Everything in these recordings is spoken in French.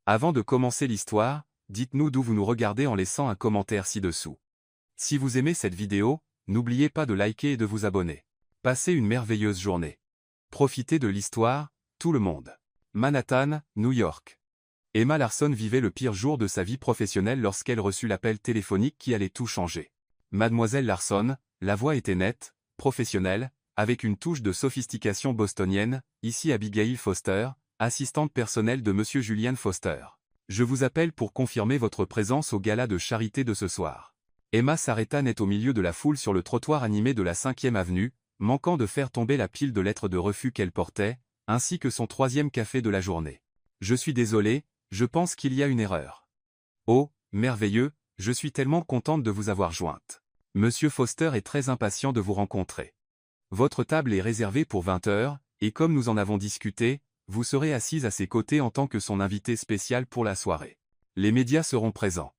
Avant de commencer l'histoire, dites-nous d'où vous nous regardez en laissant un commentaire ci-dessous. Si vous aimez cette vidéo, n'oubliez pas de liker et de vous abonner. Passez une merveilleuse journée. Profitez de l'histoire, tout le monde. Manhattan, New York. Emma Larson vivait le pire jour de sa vie professionnelle lorsqu'elle reçut l'appel téléphonique qui allait tout changer. Mademoiselle Larson, la voix était nette, professionnelle, avec une touche de sophistication bostonienne, ici Abigail Foster, assistante personnelle de Monsieur Julian Foster. Je vous appelle pour confirmer votre présence au gala de charité de ce soir. Emma s'arrêta net au milieu de la foule sur le trottoir animé de la 5e avenue, manquant de faire tomber la pile de lettres de refus qu'elle portait, ainsi que son 3e café de la journée. Je suis désolé, je pense qu'il y a une erreur. Oh, merveilleux, je suis tellement contente de vous avoir jointe. Monsieur Foster est très impatient de vous rencontrer. Votre table est réservée pour 20 heures, et comme nous en avons discuté, vous serez assise à ses côtés en tant que son invité spécial pour la soirée. Les médias seront présents.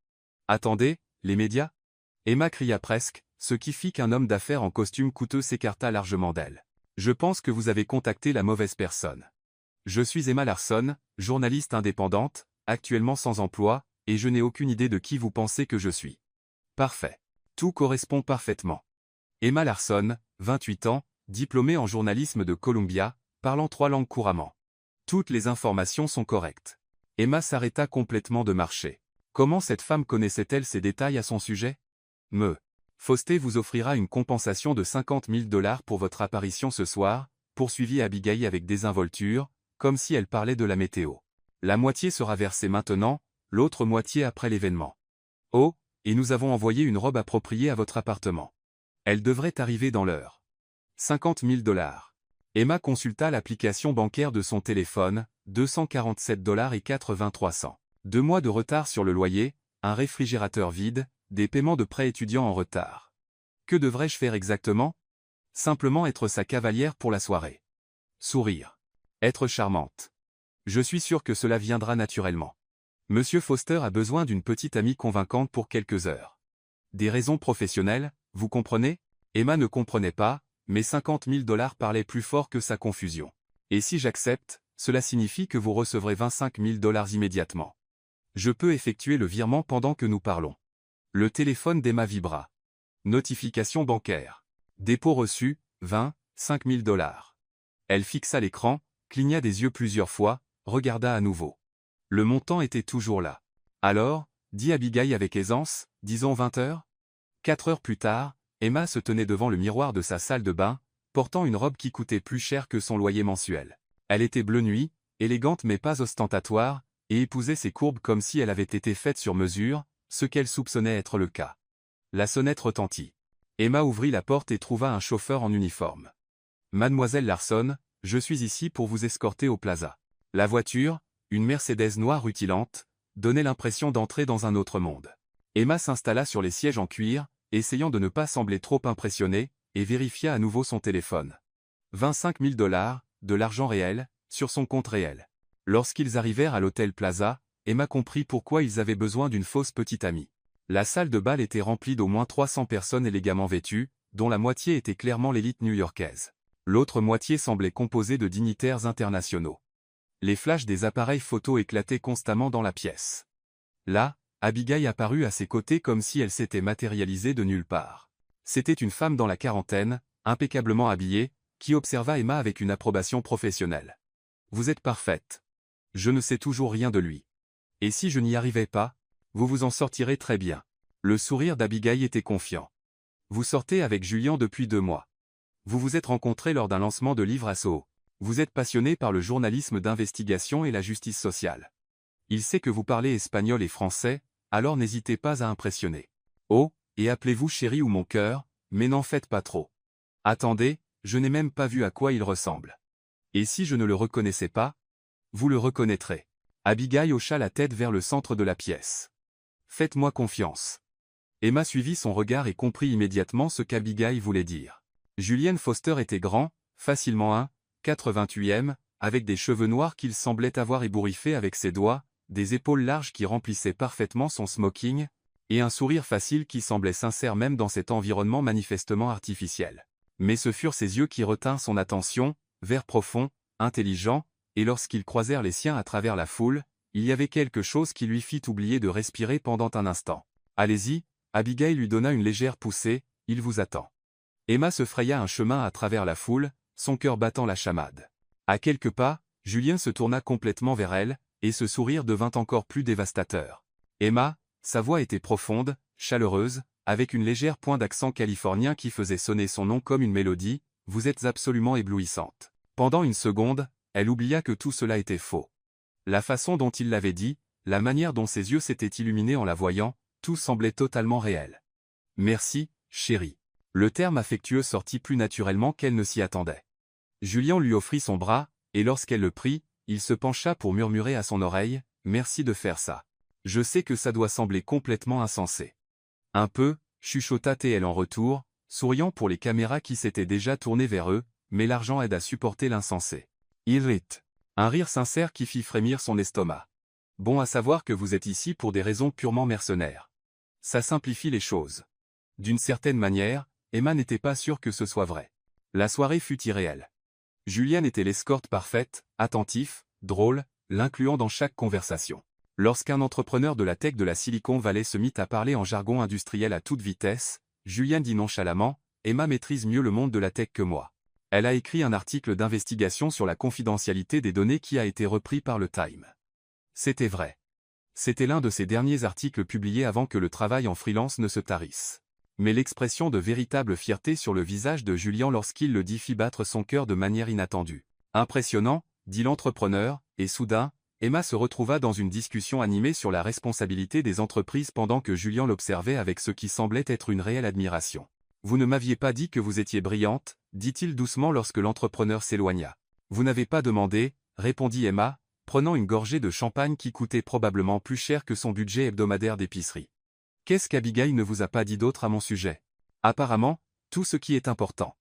Attendez, les médias? Emma cria presque, ce qui fit qu'un homme d'affaires en costume coûteux s'écarta largement d'elle. Je pense que vous avez contacté la mauvaise personne. Je suis Emma Larson, journaliste indépendante, actuellement sans emploi, et je n'ai aucune idée de qui vous pensez que je suis. Parfait. Tout correspond parfaitement. Emma Larson, 28 ans, diplômée en journalisme de Columbia, parlant 3 langues couramment. Toutes les informations sont correctes. Emma s'arrêta complètement de marcher. Comment cette femme connaissait-elle ces détails à son sujet? Foster vous offrira une compensation de 50 000 $ pour votre apparition ce soir, poursuivit Abigail avec désinvolture, comme si elle parlait de la météo. La moitié sera versée maintenant, l'autre moitié après l'événement. Oh, et nous avons envoyé une robe appropriée à votre appartement. Elle devrait arriver dans l'heure. 50 000 $. Emma consulta l'application bancaire de son téléphone, 247,83 $. 2 mois de retard sur le loyer, un réfrigérateur vide, des paiements de prêts étudiants en retard. Que devrais-je faire exactement? Simplement être sa cavalière pour la soirée. Sourire. Être charmante. Je suis sûr que cela viendra naturellement. Monsieur Foster a besoin d'une petite amie convaincante pour quelques heures. Des raisons professionnelles, vous comprenez? Emma ne comprenait pas, mais 50 000 $ parlaient plus fort que sa confusion. Et si j'accepte, cela signifie que vous recevrez 25 000 $ immédiatement. Je peux effectuer le virement pendant que nous parlons. Le téléphone d'Emma vibra. Notification bancaire. Dépôt reçu, 25 000 $. Elle fixa l'écran, cligna des yeux plusieurs fois, regarda à nouveau. Le montant était toujours là. Alors, dit Abigail avec aisance, disons 20 heures? 4 heures plus tard, Emma se tenait devant le miroir de sa salle de bain, portant une robe qui coûtait plus cher que son loyer mensuel. Elle était bleu nuit, élégante mais pas ostentatoire, et épousait ses courbes comme si elle avait été faite sur mesure, ce qu'elle soupçonnait être le cas. La sonnette retentit. Emma ouvrit la porte et trouva un chauffeur en uniforme. Mademoiselle Larson, je suis ici pour vous escorter au plaza. La voiture, une Mercedes noire rutilante, donnait l'impression d'entrer dans un autre monde. Emma s'installa sur les sièges en cuir, essayant de ne pas sembler trop impressionnée, et vérifia à nouveau son téléphone. 25 000 $, de l'argent réel, sur son compte réel. Lorsqu'ils arrivèrent à l'hôtel Plaza, Emma comprit pourquoi ils avaient besoin d'une fausse petite amie. La salle de bal était remplie d'au moins 300 personnes élégamment vêtues, dont la moitié était clairement l'élite new-yorkaise. L'autre moitié semblait composée de dignitaires internationaux. Les flashs des appareils photo éclataient constamment dans la pièce. Là, Abigail apparut à ses côtés comme si elle s'était matérialisée de nulle part. C'était une femme dans la quarantaine, impeccablement habillée, qui observa Emma avec une approbation professionnelle. « Vous êtes parfaite. Je ne sais toujours rien de lui. Et si je n'y arrivais pas, vous vous en sortirez très bien. » Le sourire d'Abigail était confiant. « Vous sortez avec Julian depuis 2 mois. Vous vous êtes rencontrés lors d'un lancement de livre à Soho. Vous êtes passionné par le journalisme d'investigation et la justice sociale. Il sait que vous parlez espagnol et français, alors n'hésitez pas à impressionner. Oh, et appelez-vous chérie ou mon cœur, mais n'en faites pas trop. Attendez, je n'ai même pas vu à quoi il ressemble. Et si je ne le reconnaissais pas? Vous le reconnaîtrez. » Abigail hocha la tête vers le centre de la pièce. « Faites-moi confiance. » Emma suivit son regard et comprit immédiatement ce qu'Abigail voulait dire. Julian Foster était grand, facilement 1,88 m, avec des cheveux noirs qu'il semblait avoir ébouriffés avec ses doigts, des épaules larges qui remplissaient parfaitement son smoking, et un sourire facile qui semblait sincère même dans cet environnement manifestement artificiel. Mais ce furent ses yeux qui retinrent son attention, verts profonds, intelligents, et lorsqu'ils croisèrent les siens à travers la foule, il y avait quelque chose qui lui fit oublier de respirer pendant un instant. « Allez-y », Abigail lui donna une légère poussée, « il vous attend ». Emma se fraya un chemin à travers la foule, son cœur battant la chamade. À quelques pas, Julien se tourna complètement vers elle, et ce sourire devint encore plus dévastateur. Emma, sa voix était profonde, chaleureuse, avec une légère pointe d'accent californien qui faisait sonner son nom comme une mélodie, « Vous êtes absolument éblouissante ». Pendant une seconde, elle oublia que tout cela était faux. La façon dont il l'avait dit, la manière dont ses yeux s'étaient illuminés en la voyant, tout semblait totalement réel. « Merci, chérie ». Le terme affectueux sortit plus naturellement qu'elle ne s'y attendait. Julien lui offrit son bras, et lorsqu'elle le prit, il se pencha pour murmurer à son oreille, « Merci de faire ça. Je sais que ça doit sembler complètement insensé. » Un peu, chuchota-t-elle en retour, souriant pour les caméras qui s'étaient déjà tournées vers eux, mais l'argent aide à supporter l'insensé. Il rit. Un rire sincère qui fit frémir son estomac. Bon à savoir que vous êtes ici pour des raisons purement mercenaires. Ça simplifie les choses. D'une certaine manière, Emma n'était pas sûre que ce soit vrai. La soirée fut irréelle. Julien était l'escorte parfaite, attentif, drôle, l'incluant dans chaque conversation. Lorsqu'un entrepreneur de la tech de la Silicon Valley se mit à parler en jargon industriel à toute vitesse, Julien dit nonchalamment, « Emma maîtrise mieux le monde de la tech que moi. Elle a écrit un article d'investigation sur la confidentialité des données qui a été repris par le Time. » C'était vrai. C'était l'un de ses derniers articles publiés avant que le travail en freelance ne se tarisse. Mais l'expression de véritable fierté sur le visage de Julien lorsqu'il le dit fit battre son cœur de manière inattendue. « Impressionnant », dit l'entrepreneur, et soudain, Emma se retrouva dans une discussion animée sur la responsabilité des entreprises pendant que Julien l'observait avec ce qui semblait être une réelle admiration. « Vous ne m'aviez pas dit que vous étiez brillante », dit-il doucement lorsque l'entrepreneur s'éloigna. « Vous n'avez pas demandé », répondit Emma, prenant une gorgée de champagne qui coûtait probablement plus cher que son budget hebdomadaire d'épicerie. « Qu'est-ce qu'Abigail ne vous a pas dit d'autre à mon sujet ? » ?»« Apparemment, tout ce qui est important. »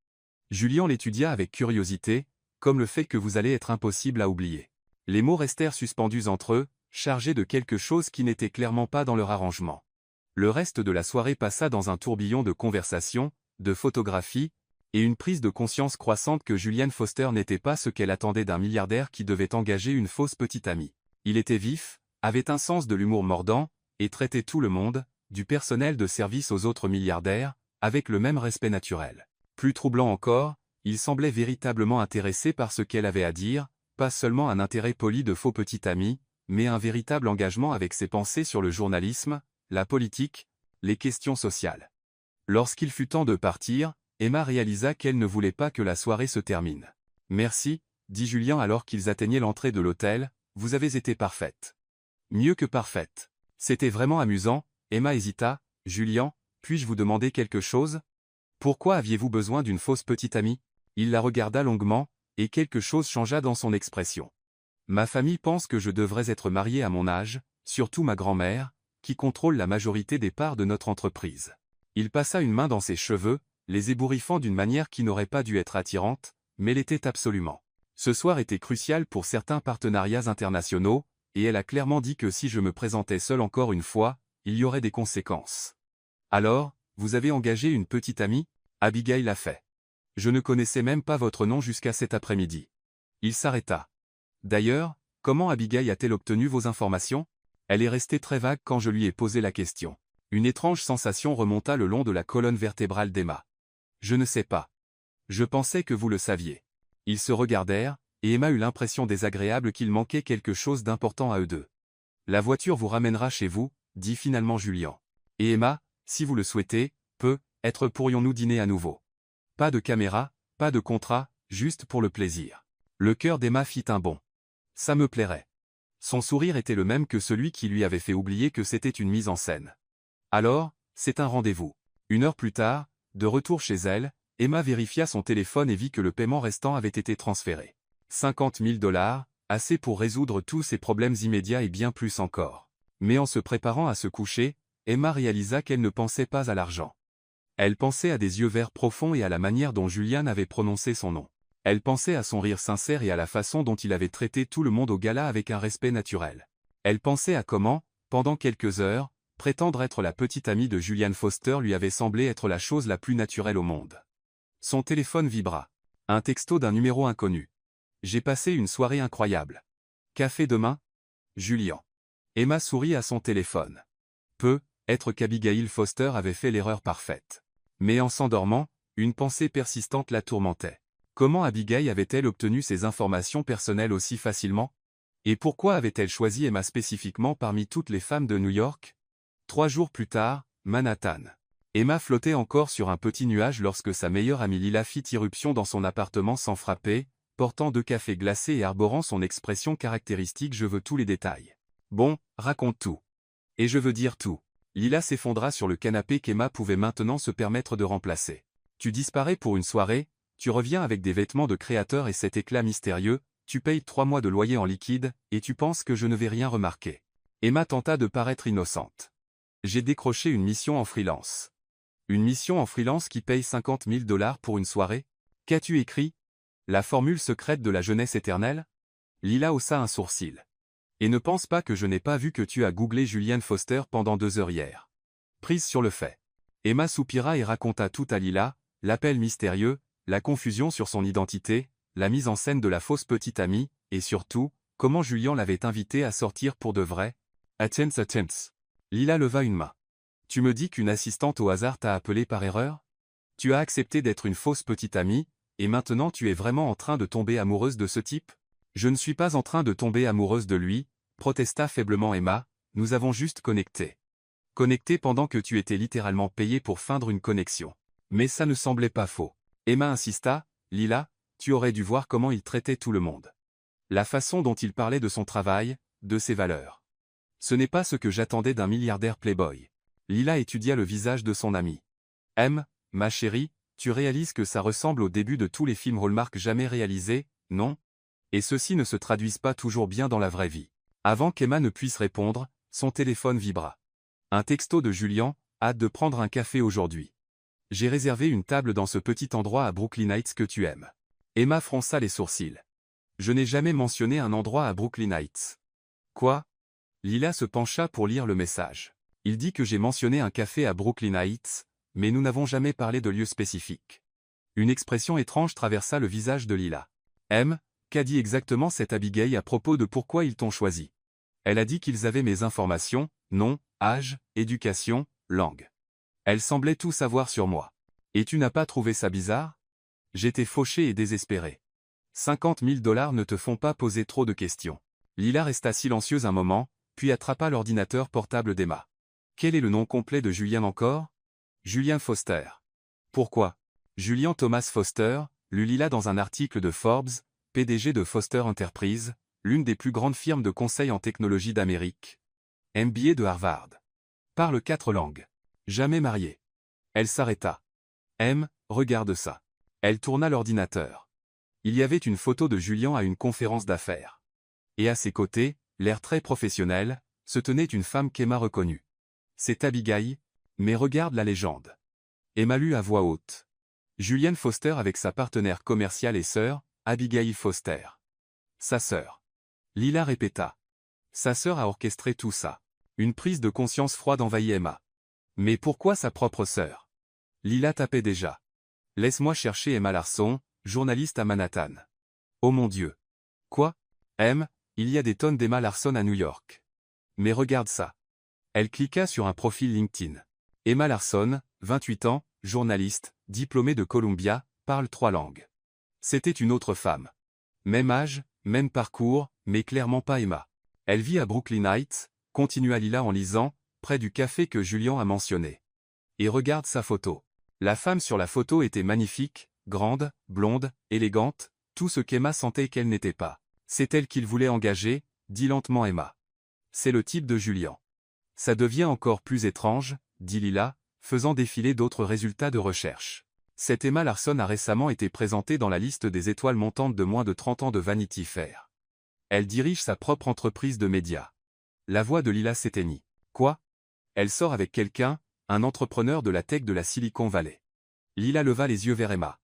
Julien l'étudia avec curiosité, comme le fait que vous allez être impossible à oublier. Les mots restèrent suspendus entre eux, chargés de quelque chose qui n'était clairement pas dans leur arrangement. Le reste de la soirée passa dans un tourbillon de conversations, de photographies, et une prise de conscience croissante que Julianne Foster n'était pas ce qu'elle attendait d'un milliardaire qui devait engager une fausse petite amie. Il était vif, avait un sens de l'humour mordant, et traitait tout le monde, du personnel de service aux autres milliardaires, avec le même respect naturel. Plus troublant encore, il semblait véritablement intéressé par ce qu'elle avait à dire, pas seulement un intérêt poli de faux petit ami, mais un véritable engagement avec ses pensées sur le journalisme, la politique, les questions sociales. Lorsqu'il fut temps de partir, Emma réalisa qu'elle ne voulait pas que la soirée se termine. « Merci », dit Julien alors qu'ils atteignaient l'entrée de l'hôtel, « vous avez été parfaite. » « Mieux que parfaite. » C'était vraiment amusant, Emma hésita, « Julien, puis-je vous demander quelque chose ? Pourquoi aviez-vous besoin d'une fausse petite amie ?» Il la regarda longuement, et quelque chose changea dans son expression. « Ma famille pense que je devrais être marié à mon âge, surtout ma grand-mère, qui contrôle la majorité des parts de notre entreprise. » Il passa une main dans ses cheveux, les ébouriffant d'une manière qui n'aurait pas dû être attirante, mais l'était absolument. Ce soir était crucial pour certains partenariats internationaux, et elle a clairement dit que si je me présentais seul encore une fois, il y aurait des conséquences. « Alors, vous avez engagé une petite amie ?» Abigail l'a fait. « Je ne connaissais même pas votre nom jusqu'à cet après-midi. » Il s'arrêta. « D'ailleurs, comment Abigail a-t-elle obtenu vos informations ? » Elle est restée très vague quand je lui ai posé la question. Une étrange sensation remonta le long de la colonne vertébrale d'Emma. « Je ne sais pas. Je pensais que vous le saviez. » Ils se regardèrent, et Emma eut l'impression désagréable qu'il manquait quelque chose d'important à eux deux. « La voiture vous ramènera chez vous, » dit finalement Julien. « Et Emma, si vous le souhaitez, peut-être pourrions-nous dîner à nouveau. Pas de caméra, pas de contrat, juste pour le plaisir. » Le cœur d'Emma fit un bond. « Ça me plairait. » Son sourire était le même que celui qui lui avait fait oublier que c'était une mise en scène. Alors, c'est un rendez-vous. Une heure plus tard, de retour chez elle, Emma vérifia son téléphone et vit que le paiement restant avait été transféré. 50 000 $, assez pour résoudre tous ses problèmes immédiats et bien plus encore. Mais en se préparant à se coucher, Emma réalisa qu'elle ne pensait pas à l'argent. Elle pensait à des yeux verts profonds et à la manière dont Julian avait prononcé son nom. Elle pensait à son rire sincère et à la façon dont il avait traité tout le monde au gala avec un respect naturel. Elle pensait à comment, pendant quelques heures, prétendre être la petite amie de Julian Foster lui avait semblé être la chose la plus naturelle au monde. Son téléphone vibra. Un texto d'un numéro inconnu. « J'ai passé une soirée incroyable. Café demain ? Julien. » Emma sourit à son téléphone. Être qu'Abigail Foster avait fait l'erreur parfaite. Mais en s'endormant, une pensée persistante la tourmentait. Comment Abigail avait-elle obtenu ces informations personnelles aussi facilement? Et pourquoi avait-elle choisi Emma spécifiquement parmi toutes les femmes de New York? 3 jours plus tard, Manhattan. Emma flottait encore sur un petit nuage lorsque sa meilleure amie Lila fit irruption dans son appartement sans frapper, portant 2 cafés glacés et arborant son expression caractéristique « Je veux tous les détails ». Bon, raconte tout. Et je veux dire tout. Lila s'effondra sur le canapé qu'Emma pouvait maintenant se permettre de remplacer. Tu disparais pour une soirée, tu reviens avec des vêtements de créateur et cet éclat mystérieux, tu payes 3 mois de loyer en liquide, et tu penses que je ne vais rien remarquer. Emma tenta de paraître innocente. J'ai décroché une mission en freelance. Une mission en freelance qui paye 50 000 $ pour une soirée? Qu'as-tu écrit? La formule secrète de la jeunesse éternelle? Lila haussa un sourcil. Et ne pense pas que je n'ai pas vu que tu as googlé Julianne Foster pendant 2 heures hier. Prise sur le fait. Emma soupira et raconta tout à Lila, l'appel mystérieux, la confusion sur son identité, la mise en scène de la fausse petite amie, et surtout, comment Julian l'avait invitée à sortir pour de vrai. Attends. Lila leva une main. Tu me dis qu'une assistante au hasard t'a appelé par erreur? Tu as accepté d'être une fausse petite amie, et maintenant tu es vraiment en train de tomber amoureuse de ce type? Je ne suis pas en train de tomber amoureuse de lui, protesta faiblement Emma, nous avons juste connecté. Connecté pendant que tu étais littéralement payé pour feindre une connexion. Mais ça ne semblait pas faux. Emma insista, Lila, tu aurais dû voir comment il traitait tout le monde. La façon dont il parlait de son travail, de ses valeurs. Ce n'est pas ce que j'attendais d'un milliardaire playboy. Lila étudia le visage de son ami. Ma chérie, tu réalises que ça ressemble au début de tous les films Hallmark jamais réalisés, non? Et ceux-ci ne se traduisent pas toujours bien dans la vraie vie. Avant qu'Emma ne puisse répondre, son téléphone vibra. Un texto de Julian, hâte de prendre un café aujourd'hui. J'ai réservé une table dans ce petit endroit à Brooklyn Heights que tu aimes. Emma fronça les sourcils. Je n'ai jamais mentionné un endroit à Brooklyn Heights. Quoi? Lila se pencha pour lire le message. Il dit que j'ai mentionné un café à Brooklyn Heights, mais nous n'avons jamais parlé de lieu spécifique. Une expression étrange traversa le visage de Lila. Qu'a dit exactement cette Abigail à propos de pourquoi ils t'ont choisi? Elle a dit qu'ils avaient mes informations, nom, âge, éducation, langue. Elle semblait tout savoir sur moi. Et tu n'as pas trouvé ça bizarre? J'étais fauché et désespéré. 50 000 $ ne te font pas poser trop de questions. Lila resta silencieuse un moment, puis attrapa l'ordinateur portable d'Emma. Quel est le nom complet de Julian encore? Julian Foster. Pourquoi? Julian Thomas Foster, lut Lila dans un article de Forbes, PDG de Foster Enterprises, l'une des plus grandes firmes de conseil en technologie d'Amérique. MBA de Harvard. Parle 4 langues. Jamais marié. Elle s'arrêta. Regarde ça. Elle tourna l'ordinateur. Il y avait une photo de Julian à une conférence d'affaires. Et à ses côtés, l'air très professionnel, se tenait une femme qu'Emma reconnut. C'est Abigail, mais regarde la légende. Emma lut à voix haute. Julianne Foster avec sa partenaire commerciale et sœur, Abigail Foster. Sa sœur. Lila répéta. Sa sœur a orchestré tout ça. Une prise de conscience froide envahit Emma. Mais pourquoi sa propre sœur? Lila tapait déjà. Laisse-moi chercher Emma Larson, journaliste à Manhattan. Oh mon Dieu. Quoi? Il y a des tonnes d'Emma Larson à New York. Mais regarde ça. Elle cliqua sur un profil LinkedIn. Emma Larson, 28 ans, journaliste, diplômée de Columbia, parle 3 langues. C'était une autre femme. Même âge, même parcours, mais clairement pas Emma. Elle vit à Brooklyn Heights, continua Lila en lisant, près du café que Julian a mentionné. Et regarde sa photo. La femme sur la photo était magnifique, grande, blonde, élégante, tout ce qu'Emma sentait qu'elle n'était pas. C'est elle qu'il voulait engager, dit lentement Emma. C'est le type de Julian. Ça devient encore plus étrange, dit Lila, faisant défiler d'autres résultats de recherche. Cette Emma Larson a récemment été présentée dans la liste des étoiles montantes de moins de 30 ans de Vanity Fair. Elle dirige sa propre entreprise de médias. La voix de Lila s'éteignit. Quoi? Elle sort avec quelqu'un, un entrepreneur de la tech de la Silicon Valley. Lila leva les yeux vers Emma.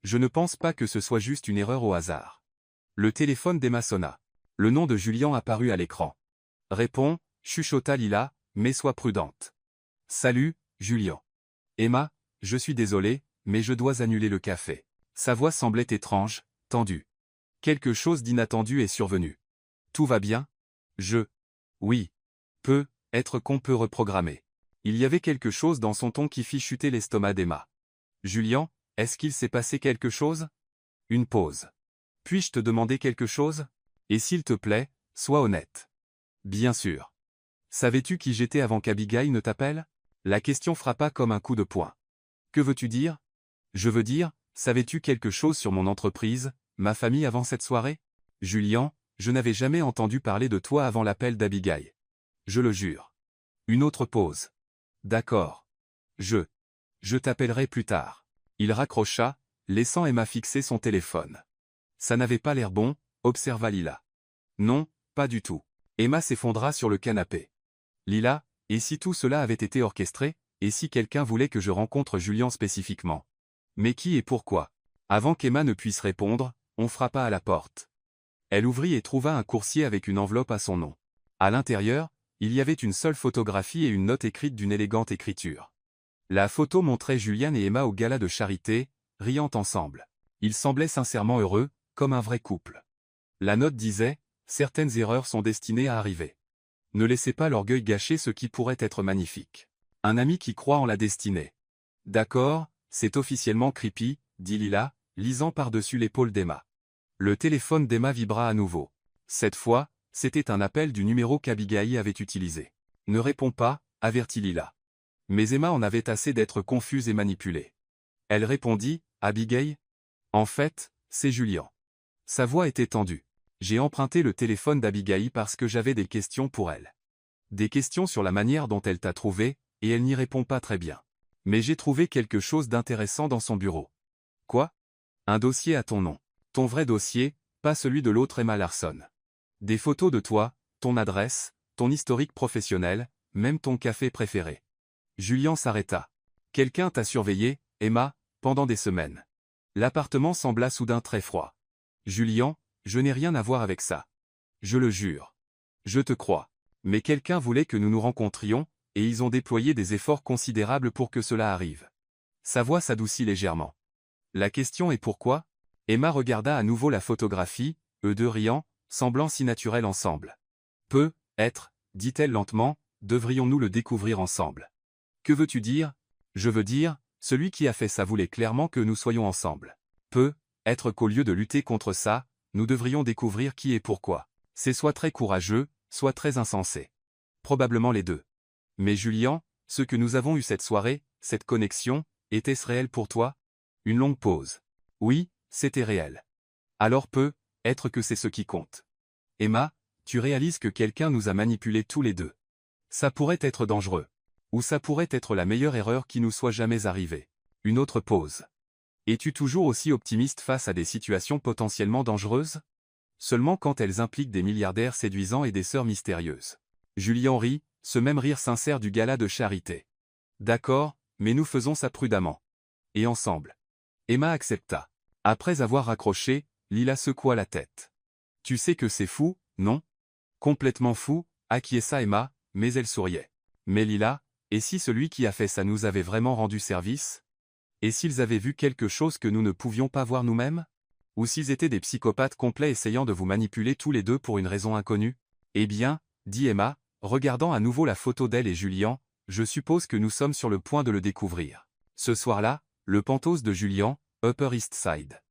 Je ne pense pas que ce soit juste une erreur au hasard. Le téléphone d'Emma sonna. Le nom de Julian apparut à l'écran. Réponds, chuchota Lila, mais sois prudente. Salut, Julian. Emma, je suis désolé, mais je dois annuler le café. Sa voix semblait étrange, tendue. Quelque chose d'inattendu est survenu. Tout va bien? Oui. Peut être qu'on peut reprogrammer. Il y avait quelque chose dans son ton qui fit chuter l'estomac d'Emma. Julien, est-ce qu'il s'est passé quelque chose? Une pause. Puis-je te demander quelque chose? Et s'il te plaît, sois honnête. Bien sûr. Savais-tu qui j'étais avant qu'Abigail ne t'appelle? La question frappa comme un coup de poing. Que veux-tu dire? Je veux dire, savais-tu quelque chose sur mon entreprise, ma famille avant cette soirée? Julien, je n'avais jamais entendu parler de toi avant l'appel d'Abigail. Je le jure. Une autre pause. D'accord. Je t'appellerai plus tard. Il raccrocha, laissant Emma fixer son téléphone. Ça n'avait pas l'air bon, observa Lila. Non, pas du tout. Emma s'effondra sur le canapé. Lila, et si tout cela avait été orchestré, et si quelqu'un voulait que je rencontre Julien spécifiquement? Mais qui et pourquoi? Avant qu'Emma ne puisse répondre, on frappa à la porte. Elle ouvrit et trouva un coursier avec une enveloppe à son nom. À l'intérieur, il y avait une seule photographie et une note écrite d'une élégante écriture. La photo montrait Julien et Emma au gala de charité, riant ensemble. Ils semblaient sincèrement heureux, comme un vrai couple. La note disait « Certaines erreurs sont destinées à arriver. Ne laissez pas l'orgueil gâcher ce qui pourrait être magnifique. Un ami qui croit en la destinée. » D'accord, c'est officiellement creepy, dit Lila, lisant par-dessus l'épaule d'Emma. Le téléphone d'Emma vibra à nouveau. Cette fois, c'était un appel du numéro qu'Abigail avait utilisé. Ne réponds pas, avertit Lila. Mais Emma en avait assez d'être confuse et manipulée. Elle répondit, Abigail? En fait, c'est Julien. Sa voix était tendue. J'ai emprunté le téléphone d'Abigail parce que j'avais des questions pour elle. Des questions sur la manière dont elle t'a trouvé, et elle n'y répond pas très bien. Mais j'ai trouvé quelque chose d'intéressant dans son bureau. Quoi? Un dossier à ton nom. Ton vrai dossier, pas celui de l'autre Emma Larson. Des photos de toi, ton adresse, ton historique professionnel, même ton café préféré. Julien s'arrêta. Quelqu'un t'a surveillé, Emma, pendant des semaines. L'appartement sembla soudain très froid. Julien, je n'ai rien à voir avec ça. Je le jure. Je te crois. Mais quelqu'un voulait que nous nous rencontrions, et ils ont déployé des efforts considérables pour que cela arrive. Sa voix s'adoucit légèrement. La question est pourquoi? Emma regarda à nouveau la photographie, eux deux riant, semblant si naturels ensemble. Peut être, dit-elle lentement, devrions-nous le découvrir ensemble. Que veux-tu dire? Je veux dire, celui qui a fait ça voulait clairement que nous soyons ensemble. Peut être qu'au lieu de lutter contre ça, nous devrions découvrir qui et pourquoi. C'est soit très courageux, soit très insensé. Probablement les deux. Mais Julien, ce que nous avons eu cette soirée, cette connexion, était-ce réel pour toi? Une longue pause. Oui, c'était réel. Alors peut être que c'est ce qui compte. Emma, tu réalises que quelqu'un nous a manipulés tous les deux. Ça pourrait être dangereux. Ou ça pourrait être la meilleure erreur qui nous soit jamais arrivée. Une autre pause. Es-tu toujours aussi optimiste face à des situations potentiellement dangereuses? Seulement quand elles impliquent des milliardaires séduisants et des sœurs mystérieuses. Julien rit, ce même rire sincère du gala de charité. D'accord, mais nous faisons ça prudemment. Et ensemble. Emma accepta. Après avoir raccroché, Lila secoua la tête. Tu sais que c'est fou, non? Complètement fou, acquiesça Emma, mais elle souriait. Mais Lila, et si celui qui a fait ça nous avait vraiment rendu service? Et s'ils avaient vu quelque chose que nous ne pouvions pas voir nous-mêmes? Ou s'ils étaient des psychopathes complets essayant de vous manipuler tous les deux pour une raison inconnue? Eh bien, dit Emma, regardant à nouveau la photo d'elle et Julien, je suppose que nous sommes sur le point de le découvrir. Ce soir-là, le Penthouse de Julien, Upper East Side.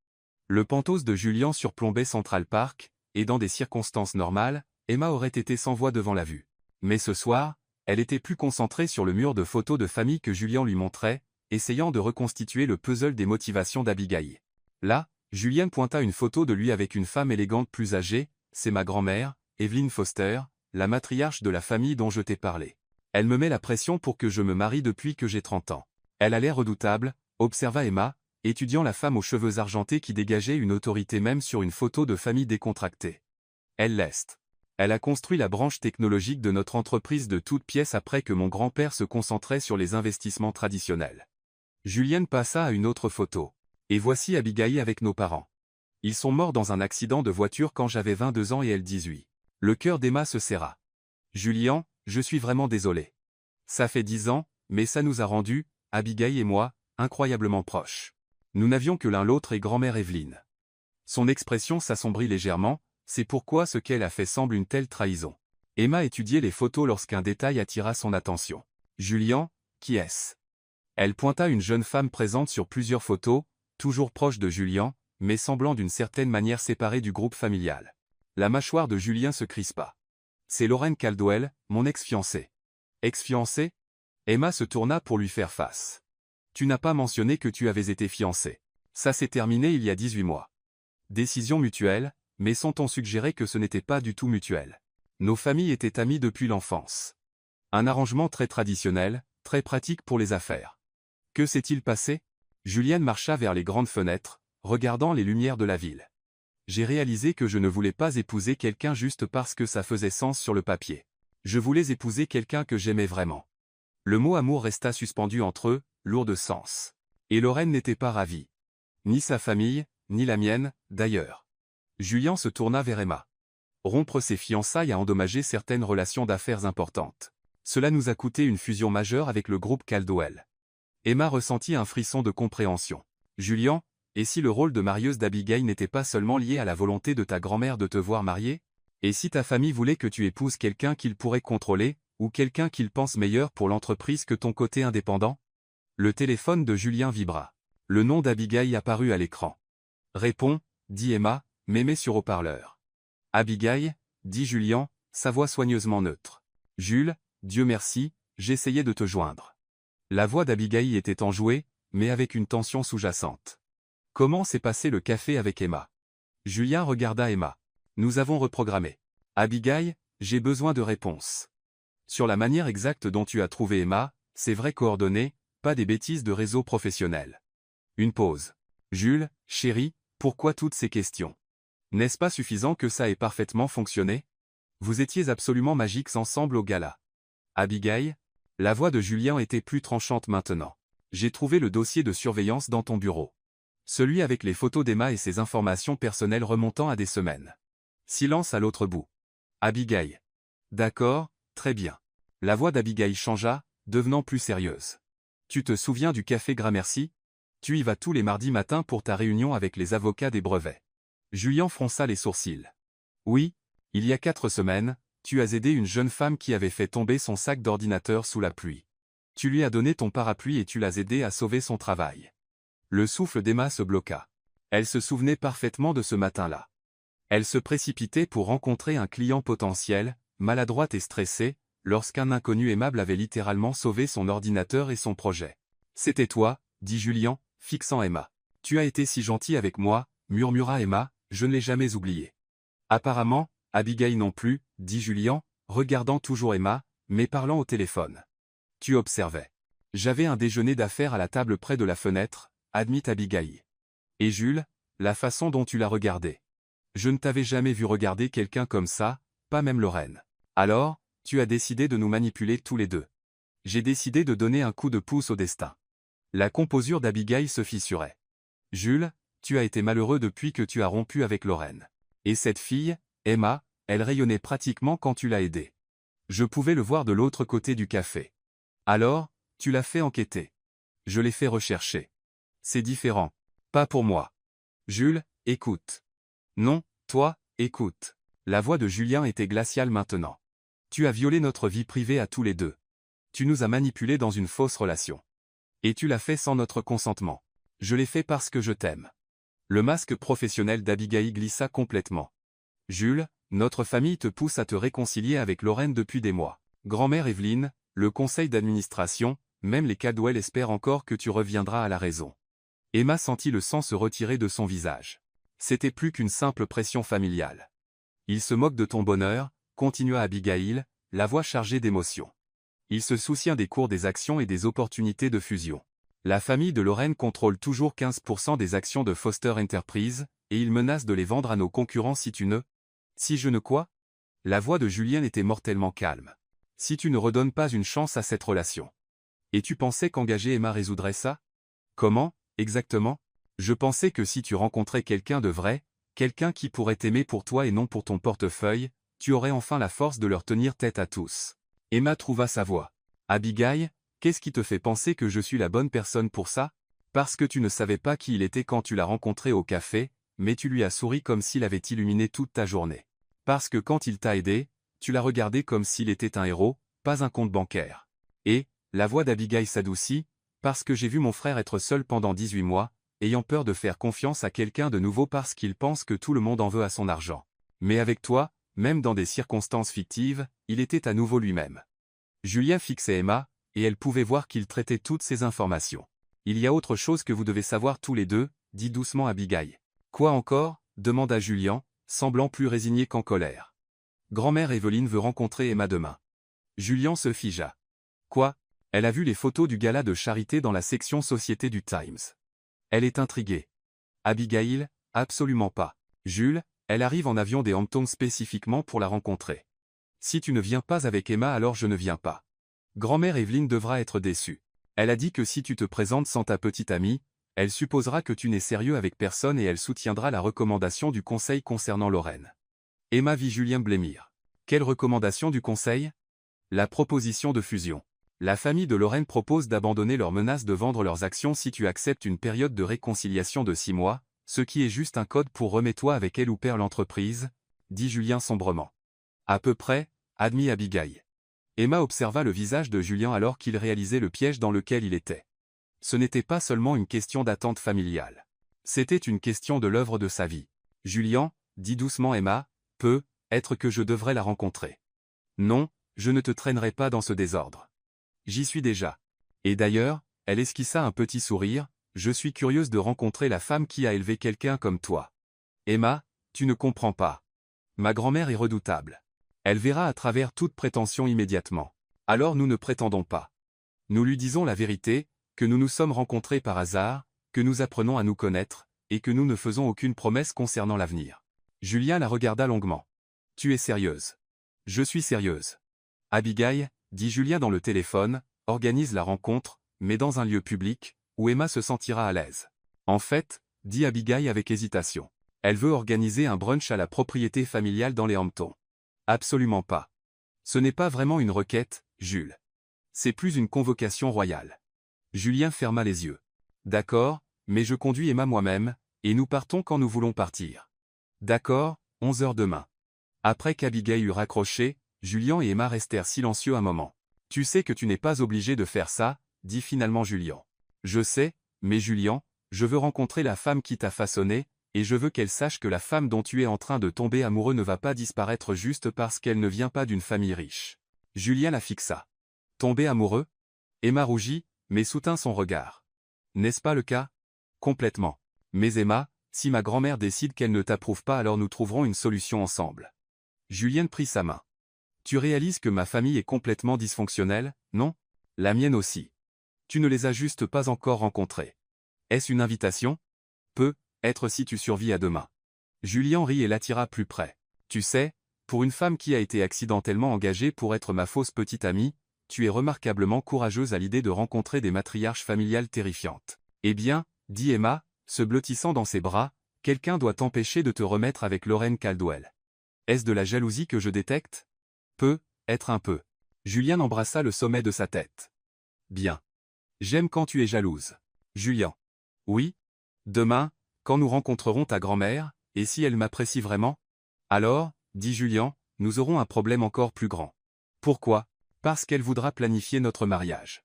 Le Penthouse de Julien surplombait Central Park, et dans des circonstances normales, Emma aurait été sans voix devant la vue. Mais ce soir, elle était plus concentrée sur le mur de photos de famille que Julien lui montrait, essayant de reconstituer le puzzle des motivations d'Abigail. Là, Julien pointa une photo de lui avec une femme élégante plus âgée, c'est ma grand-mère, Evelyn Foster, la matriarche de la famille dont je t'ai parlé. Elle me met la pression pour que je me marie depuis que j'ai 30 ans. Elle a l'air redoutable, observa Emma, étudiant la femme aux cheveux argentés qui dégageait une autorité même sur une photo de famille décontractée. Elle l'est. Elle a construit la branche technologique de notre entreprise de toutes pièces après que mon grand-père se concentrait sur les investissements traditionnels. Julienne passa à une autre photo. Et voici Abigail avec nos parents. Ils sont morts dans un accident de voiture quand j'avais 22 ans et elle 18. Le cœur d'Emma se serra. Julien, je suis vraiment désolé. Ça fait 10 ans, mais ça nous a rendus, Abigail et moi, incroyablement proches. Nous n'avions que l'un l'autre et grand-mère Evelyne. Son expression s'assombrit légèrement, c'est pourquoi ce qu'elle a fait semble une telle trahison. Emma étudiait les photos lorsqu'un détail attira son attention. Julian, qui est-ce? Elle pointa une jeune femme présente sur plusieurs photos, toujours proche de Julian, mais semblant d'une certaine manière séparée du groupe familial. La mâchoire de Julien se crispa. C'est Lorraine Caldwell, mon ex-fiancée. Ex-fiancée? Emma se tourna pour lui faire face. Tu n'as pas mentionné que tu avais été fiancée. Ça s'est terminé il y a 18 mois. Décision mutuelle, mais sans-on suggérer que ce n'était pas du tout mutuel. Nos familles étaient amies depuis l'enfance. Un arrangement très traditionnel, très pratique pour les affaires. Que s'est-il passé? Julienne marcha vers les grandes fenêtres, regardant les lumières de la ville. J'ai réalisé que je ne voulais pas épouser quelqu'un juste parce que ça faisait sens sur le papier. Je voulais épouser quelqu'un que j'aimais vraiment. Le mot amour resta suspendu entre eux, lourd de sens. Et Lorraine n'était pas ravie. Ni sa famille, ni la mienne, d'ailleurs. Julien se tourna vers Emma. Rompre ses fiançailles a endommagé certaines relations d'affaires importantes. Cela nous a coûté une fusion majeure avec le groupe Caldwell. Emma ressentit un frisson de compréhension. Julien, et si le rôle de marieuse d'Abigail n'était pas seulement lié à la volonté de ta grand-mère de te voir mariée? Et si ta famille voulait que tu épouses quelqu'un qu'il pourrait contrôler, ou quelqu'un qu'il pense meilleur pour l'entreprise que ton côté indépendant? Le téléphone de Julien vibra. Le nom d'Abigail apparut à l'écran. Réponds, dit Emma, mais mets sur haut-parleur. Abigail, dit Julien, sa voix soigneusement neutre. Jules, Dieu merci, j'essayais de te joindre. La voix d'Abigail était enjouée, mais avec une tension sous-jacente. Comment s'est passé le café avec Emma? Julien regarda Emma. Nous avons reprogrammé. Abigail, j'ai besoin de réponses. Sur la manière exacte dont tu as trouvé Emma, ses vraies coordonnées, pas des bêtises de réseau professionnel. Une pause. Jules, chéri, pourquoi toutes ces questions? N'est-ce pas suffisant que ça ait parfaitement fonctionné? Vous étiez absolument magiques ensemble au gala. Abigail, la voix de Julien était plus tranchante maintenant. J'ai trouvé le dossier de surveillance dans ton bureau. Celui avec les photos d'Emma et ses informations personnelles remontant à des semaines. Silence à l'autre bout. Abigail. D'accord, très bien. La voix d'Abigail changea, devenant plus sérieuse. Tu te souviens du café Gramercy? Tu y vas tous les mardis matins pour ta réunion avec les avocats des brevets. Julien fronça les sourcils. Oui, il y a 4 semaines, tu as aidé une jeune femme qui avait fait tomber son sac d'ordinateur sous la pluie. Tu lui as donné ton parapluie et tu l'as aidé à sauver son travail. Le souffle d'Emma se bloqua. Elle se souvenait parfaitement de ce matin-là. Elle se précipitait pour rencontrer un client potentiel, maladroite et stressée, lorsqu'un inconnu aimable avait littéralement sauvé son ordinateur et son projet. C'était toi, dit Julien, fixant Emma. Tu as été si gentil avec moi, murmura Emma, je ne l'ai jamais oublié. Apparemment, Abigail non plus, dit Julien, regardant toujours Emma, mais parlant au téléphone. Tu observais. J'avais un déjeuner d'affaires à la table près de la fenêtre, admit Abigail. Et Jules, la façon dont tu l'as regardé. Je ne t'avais jamais vu regarder quelqu'un comme ça, pas même Lorraine. Alors, tu as décidé de nous manipuler tous les deux. J'ai décidé de donner un coup de pouce au destin. La composure d'Abigail se fissurait. Jules, tu as été malheureux depuis que tu as rompu avec Lorraine. Et cette fille, Emma, elle rayonnait pratiquement quand tu l'as aidée. Je pouvais le voir de l'autre côté du café. Alors, tu l'as fait enquêter. Je l'ai fait rechercher. C'est différent. Pas pour moi. Jules, écoute. Non, toi, écoute. La voix de Julien était glaciale maintenant. Tu as violé notre vie privée à tous les deux. Tu nous as manipulés dans une fausse relation. Et tu l'as fait sans notre consentement. Je l'ai fait parce que je t'aime. Le masque professionnel d'Abigail glissa complètement. Jules, notre famille te pousse à te réconcilier avec Lorraine depuis des mois. Grand-mère Evelyne, le conseil d'administration, même les Caldwell espèrent encore que tu reviendras à la raison. Emma sentit le sang se retirer de son visage. C'était plus qu'une simple pression familiale. Il se moque de ton bonheur, continua Abigail, la voix chargée d'émotion. Il se soucie des cours des actions et des opportunités de fusion. La famille de Lorraine contrôle toujours 15% des actions de Foster Enterprise, et il menace de les vendre à nos concurrents si tu ne... Si je ne quoi? La voix de Julien était mortellement calme. Si tu ne redonnes pas une chance à cette relation. Et tu pensais qu'engager Emma résoudrait ça? Comment, exactement? Je pensais que si tu rencontrais quelqu'un de vrai, quelqu'un qui pourrait t'aimer pour toi et non pour ton portefeuille, tu aurais enfin la force de leur tenir tête à tous. Emma trouva sa voix. Abigail, qu'est-ce qui te fait penser que je suis la bonne personne pour ça? Parce que tu ne savais pas qui il était quand tu l'as rencontré au café, mais tu lui as souri comme s'il avait illuminé toute ta journée. Parce que quand il t'a aidé, Tu l'as regardé comme s'il était un héros, pas un compte bancaire. Et, la voix d'Abigail s'adoucit, parce que j'ai vu mon frère être seul pendant 18 mois, ayant peur de faire confiance à quelqu'un de nouveau parce qu'il pense que tout le monde en veut à son argent. Mais avec toi, même dans des circonstances fictives, il était à nouveau lui-même. Julien fixait Emma, et elle pouvait voir qu'il traitait toutes ces informations. Il y a autre chose que vous devez savoir tous les deux, dit doucement Abigail. Quoi encore demanda Julien, semblant plus résigné qu'en colère. Grand-mère Evelyne veut rencontrer Emma demain. Julien se figea. Quoi? Elle a vu les photos du gala de charité dans la section Société du Times. Elle est intriguée. Abigail, absolument pas. Jules, elle arrive en avion des Hamptons spécifiquement pour la rencontrer. Si tu ne viens pas avec Emma alors je ne viens pas. Grand-mère Evelyne devra être déçue. Elle a dit que si tu te présentes sans ta petite amie, elle supposera que tu n'es sérieux avec personne et elle soutiendra la recommandation du conseil concernant Lorraine. Emma vit Julien blêmir. Quelle recommandation du conseil? La proposition de fusion. La famille de Lorraine propose d'abandonner leur menace de vendre leurs actions si tu acceptes une période de réconciliation de 6 mois, ce qui est juste un code pour remets-toi avec elle ou perds l'entreprise, dit Julien sombrement. À peu près, admit Abigail. Emma observa le visage de Julien alors qu'il réalisait le piège dans lequel il était. Ce n'était pas seulement une question d'attente familiale. C'était une question de l'œuvre de sa vie. Julien, dit doucement Emma, peut être que je devrais la rencontrer. Non, je ne te traînerai pas dans ce désordre. J'y suis déjà. Et d'ailleurs, elle esquissa un petit sourire, je suis curieuse de rencontrer la femme qui a élevé quelqu'un comme toi. Emma, tu ne comprends pas. Ma grand-mère est redoutable. Elle verra à travers toute prétention immédiatement. Alors nous ne prétendons pas. Nous lui disons la vérité, que nous nous sommes rencontrés par hasard, que nous apprenons à nous connaître, et que nous ne faisons aucune promesse concernant l'avenir. Julien la regarda longuement. Tu es sérieuse. Je suis sérieuse. Abigail, dit Julien dans le téléphone, organise la rencontre, mais dans un lieu public, où Emma se sentira à l'aise. En fait, dit Abigail avec hésitation. Elle veut organiser un brunch à la propriété familiale dans les Hamptons. Absolument pas. Ce n'est pas vraiment une requête, Jules. C'est plus une convocation royale. Julien ferma les yeux. D'accord, mais je conduis Emma moi-même, et nous partons quand nous voulons partir. D'accord, 11 heures demain. Après qu'Abigail eut raccroché, Julien et Emma restèrent silencieux un moment. Tu sais que tu n'es pas obligé de faire ça, dit finalement Julien. Je sais, mais Julien, je veux rencontrer la femme qui t'a façonné, et je veux qu'elle sache que la femme dont tu es en train de tomber amoureux ne va pas disparaître juste parce qu'elle ne vient pas d'une famille riche. Julien la fixa. Tomber amoureux? Emma rougit, mais soutint son regard. N'est-ce pas le cas? Complètement. Mais Emma, si ma grand-mère décide qu'elle ne t'approuve pas alors nous trouverons une solution ensemble. Julien prit sa main. Tu réalises que ma famille est complètement dysfonctionnelle, non? La mienne aussi. Tu ne les as juste pas encore rencontrés. Est-ce une invitation? Peut être si tu survis à demain. Julien rit et l'attira plus près. Tu sais, pour une femme qui a été accidentellement engagée pour être ma fausse petite amie, tu es remarquablement courageuse à l'idée de rencontrer des matriarches familiales terrifiantes. Eh bien, dit Emma, se blottissant dans ses bras, quelqu'un doit t'empêcher de te remettre avec Lorraine Caldwell. Est-ce de la jalousie que je détecte? Peut être un peu. Julien embrassa le sommet de sa tête. Bien. J'aime quand tu es jalouse. Julien. Oui. Demain, quand nous rencontrerons ta grand-mère, et si elle m'apprécie vraiment? Alors, dit Julien, nous aurons un problème encore plus grand. Pourquoi? Parce qu'elle voudra planifier notre mariage.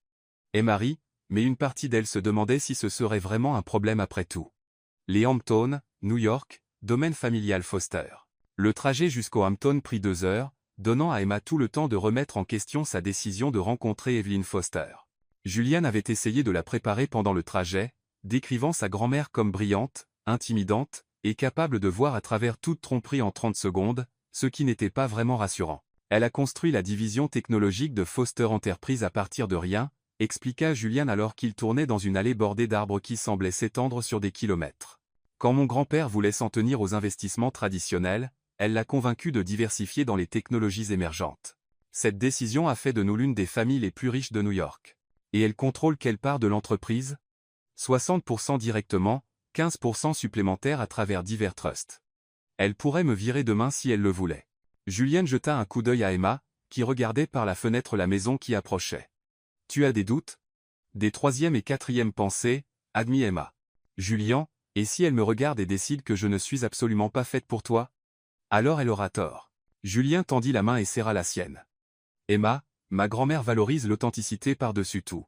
Et Marie, mais une partie d'elle se demandait si ce serait vraiment un problème après tout. Les Hamptons, New York, domaine familial Foster. Le trajet jusqu'aux Hamptons prit 2 heures, donnant à Emma tout le temps de remettre en question sa décision de rencontrer Evelyn Foster. Julien avait essayé de la préparer pendant le trajet, décrivant sa grand-mère comme brillante, intimidante, et capable de voir à travers toute tromperie en 30 secondes, ce qui n'était pas vraiment rassurant. Elle a construit la division technologique de Foster Enterprise à partir de rien, expliqua Julien alors qu'il tournait dans une allée bordée d'arbres qui semblaient s'étendre sur des kilomètres. Quand mon grand-père voulait s'en tenir aux investissements traditionnels, elle l'a convaincu de diversifier dans les technologies émergentes. Cette décision a fait de nous l'une des familles les plus riches de New York. Et elle contrôle quelle part de l'entreprise? 60% directement, 15% supplémentaires à travers divers trusts. Elle pourrait me virer demain si elle le voulait. Julien jeta un coup d'œil à Emma, qui regardait par la fenêtre la maison qui approchait. Tu as des doutes? Des troisième et quatrième pensées, admit Emma. Julien, et si elle me regarde et décide que je ne suis absolument pas faite pour toi? Alors elle aura tort. Julien tendit la main et serra la sienne. Emma, ma grand-mère valorise l'authenticité par-dessus tout.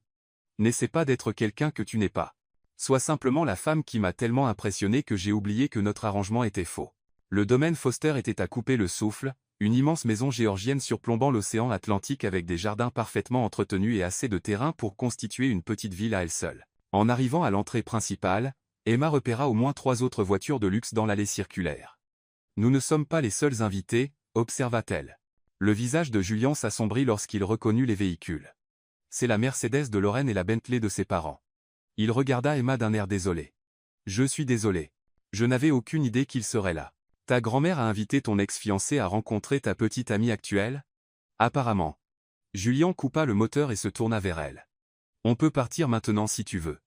N'essaie pas d'être quelqu'un que tu n'es pas. Sois simplement la femme qui m'a tellement impressionné que j'ai oublié que notre arrangement était faux. Le domaine Foster était à couper le souffle, une immense maison géorgienne surplombant l'océan Atlantique avec des jardins parfaitement entretenus et assez de terrain pour constituer une petite ville à elle seule. En arrivant à l'entrée principale, Emma repéra au moins 3 autres voitures de luxe dans l'allée circulaire. Nous ne sommes pas les seuls invités, observa-t-elle. Le visage de Julien s'assombrit lorsqu'il reconnut les véhicules. C'est la Mercedes de Lorraine et la Bentley de ses parents. Il regarda Emma d'un air désolé. Je suis désolé. Je n'avais aucune idée qu'il serait là. Ta grand-mère a invité ton ex-fiancé à rencontrer ta petite amie actuelle? Apparemment. Julien coupa le moteur et se tourna vers elle. On peut partir maintenant si tu veux.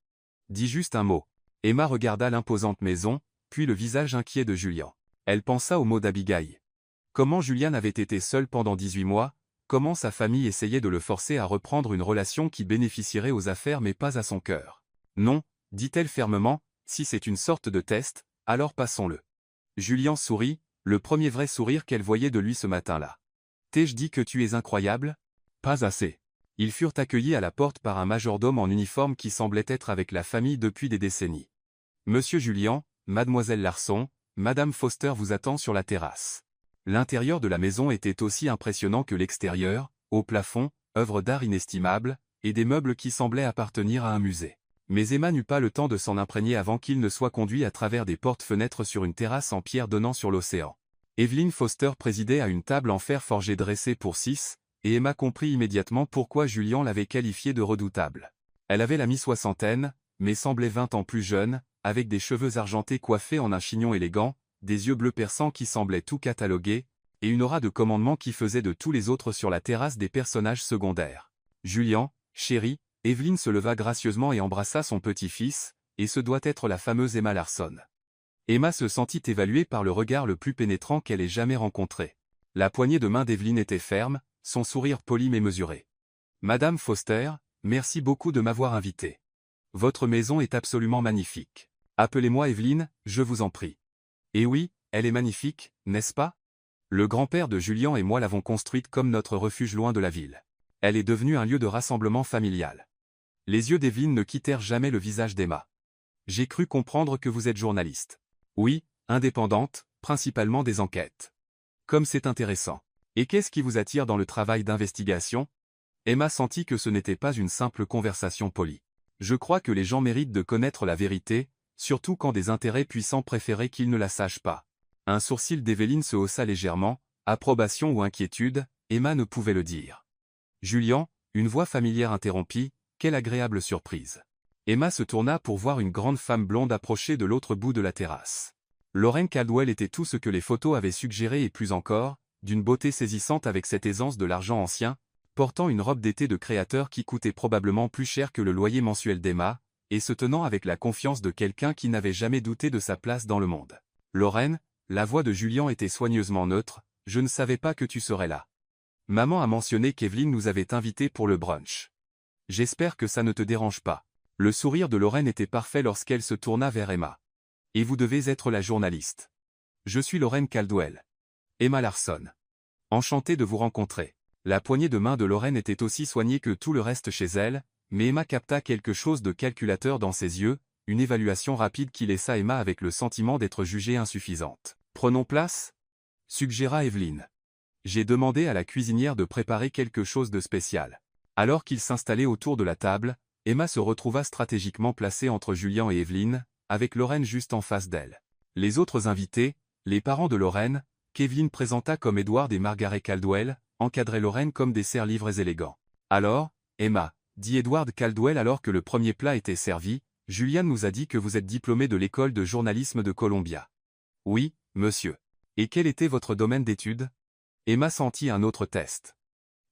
Dis juste un mot. Emma regarda l'imposante maison, puis le visage inquiet de Julien. Elle pensa au mot d'Abigail. Comment Julien avait été seul pendant 18 mois, comment sa famille essayait de le forcer à reprendre une relation qui bénéficierait aux affaires mais pas à son cœur. Non, dit-elle fermement, si c'est une sorte de test, alors passons-le. Julien sourit, le premier vrai sourire qu'elle voyait de lui ce matin-là. T'ai-je dit que tu es incroyable? Pas assez. Ils furent accueillis à la porte par un majordome en uniforme qui semblait être avec la famille depuis des décennies. Monsieur Julien, mademoiselle Larson, madame Foster vous attend sur la terrasse. L'intérieur de la maison était aussi impressionnant que l'extérieur, au plafond, œuvre d'art inestimable, et des meubles qui semblaient appartenir à un musée. Mais Emma n'eut pas le temps de s'en imprégner avant qu'il ne soit conduit à travers des portes-fenêtres sur une terrasse en pierre donnant sur l'océan. Evelyn Foster présidait à une table en fer forgé dressée pour 6, et Emma comprit immédiatement pourquoi Julien l'avait qualifiée de redoutable. Elle avait la mi-soixantaine, mais semblait 20 ans plus jeune, avec des cheveux argentés coiffés en un chignon élégant, des yeux bleus perçants qui semblaient tout cataloguer, et une aura de commandement qui faisait de tous les autres sur la terrasse des personnages secondaires. Julien, chéri, Evelyn se leva gracieusement et embrassa son petit-fils, et ce doit être la fameuse Emma Larson. Emma se sentit évaluée par le regard le plus pénétrant qu'elle ait jamais rencontré. La poignée de main d'Evelyn était ferme, son sourire poli mais mesuré. Madame Foster, merci beaucoup de m'avoir invité. Votre maison est absolument magnifique. Appelez-moi Evelyn, je vous en prie. Et oui, elle est magnifique, n'est-ce pas? Le grand-père de Julien et moi l'avons construite comme notre refuge loin de la ville. Elle est devenue un lieu de rassemblement familial. Les yeux d'Evelyn ne quittèrent jamais le visage d'Emma. J'ai cru comprendre que vous êtes journaliste. Oui, indépendante, principalement des enquêtes. Comme c'est intéressant. Et qu'est-ce qui vous attire dans le travail d'investigation? Emma sentit que ce n'était pas une simple conversation polie. Je crois que les gens méritent de connaître la vérité, surtout quand des intérêts puissants préféraient qu'ils ne la sachent pas. Un sourcil d'Evelyn se haussa légèrement, approbation ou inquiétude, Emma ne pouvait le dire. Julien, une voix familière interrompit, quelle agréable surprise. Emma se tourna pour voir une grande femme blonde approcher de l'autre bout de la terrasse. Lorraine Caldwell était tout ce que les photos avaient suggéré et plus encore, d'une beauté saisissante avec cette aisance de l'argent ancien, portant une robe d'été de créateur qui coûtait probablement plus cher que le loyer mensuel d'Emma, et se tenant avec la confiance de quelqu'un qui n'avait jamais douté de sa place dans le monde. Lorraine, la voix de Julien était soigneusement neutre, je ne savais pas que tu serais là. Maman a mentionné qu'Evelyn nous avait invités pour le brunch. J'espère que ça ne te dérange pas. Le sourire de Lorraine était parfait lorsqu'elle se tourna vers Emma. Et vous devez être la journaliste. Je suis Lorraine Caldwell. Emma Larson. Enchantée de vous rencontrer. La poignée de main de Lorraine était aussi soignée que tout le reste chez elle, mais Emma capta quelque chose de calculateur dans ses yeux, une évaluation rapide qui laissa Emma avec le sentiment d'être jugée insuffisante. Prenons place? Suggéra Evelyn. J'ai demandé à la cuisinière de préparer quelque chose de spécial. Alors qu'ils s'installaient autour de la table, Emma se retrouva stratégiquement placée entre Julien et Evelyn, avec Lorraine juste en face d'elle. Les autres invités, les parents de Lorraine, qu'Evelyn présenta comme Edward et Margaret Caldwell, encadraient Lorraine comme des serre-livres élégants. Alors, Emma, dit Edward Caldwell alors que le premier plat était servi, Julien nous a dit que vous êtes diplômé de l'école de journalisme de Columbia. Oui, monsieur. Et quel était votre domaine d'études? Emma sentit un autre test.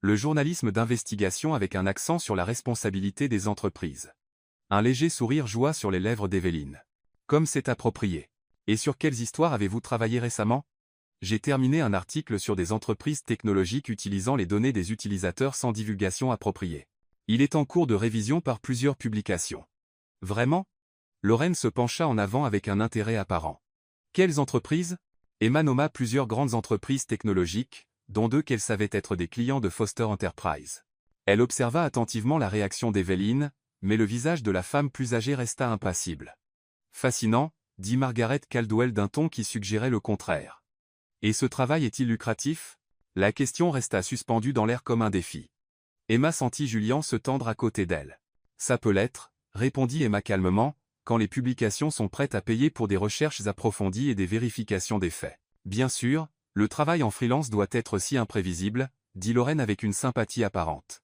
Le journalisme d'investigation avec un accent sur la responsabilité des entreprises. Un léger sourire joua sur les lèvres d'Evelyn. Comme c'est approprié. Et sur quelles histoires avez-vous travaillé récemment? J'ai terminé un article sur des entreprises technologiques utilisant les données des utilisateurs sans divulgation appropriée. Il est en cours de révision par plusieurs publications. Vraiment? Lorraine se pencha en avant avec un intérêt apparent. Quelles entreprises? Emma nomma plusieurs grandes entreprises technologiques, dont 2 qu'elle savait être des clients de Foster Enterprise. Elle observa attentivement la réaction d'Evelyn, mais le visage de la femme plus âgée resta impassible. Fascinant, dit Margaret Caldwell d'un ton qui suggérait le contraire. Et ce travail est-il lucratif? La question resta suspendue dans l'air comme un défi. Emma sentit Julian se tendre à côté d'elle. Ça peut l'être, répondit Emma calmement, quand les publications sont prêtes à payer pour des recherches approfondies et des vérifications des faits. Bien sûr, le travail en freelance doit être si imprévisible, dit Lorraine avec une sympathie apparente.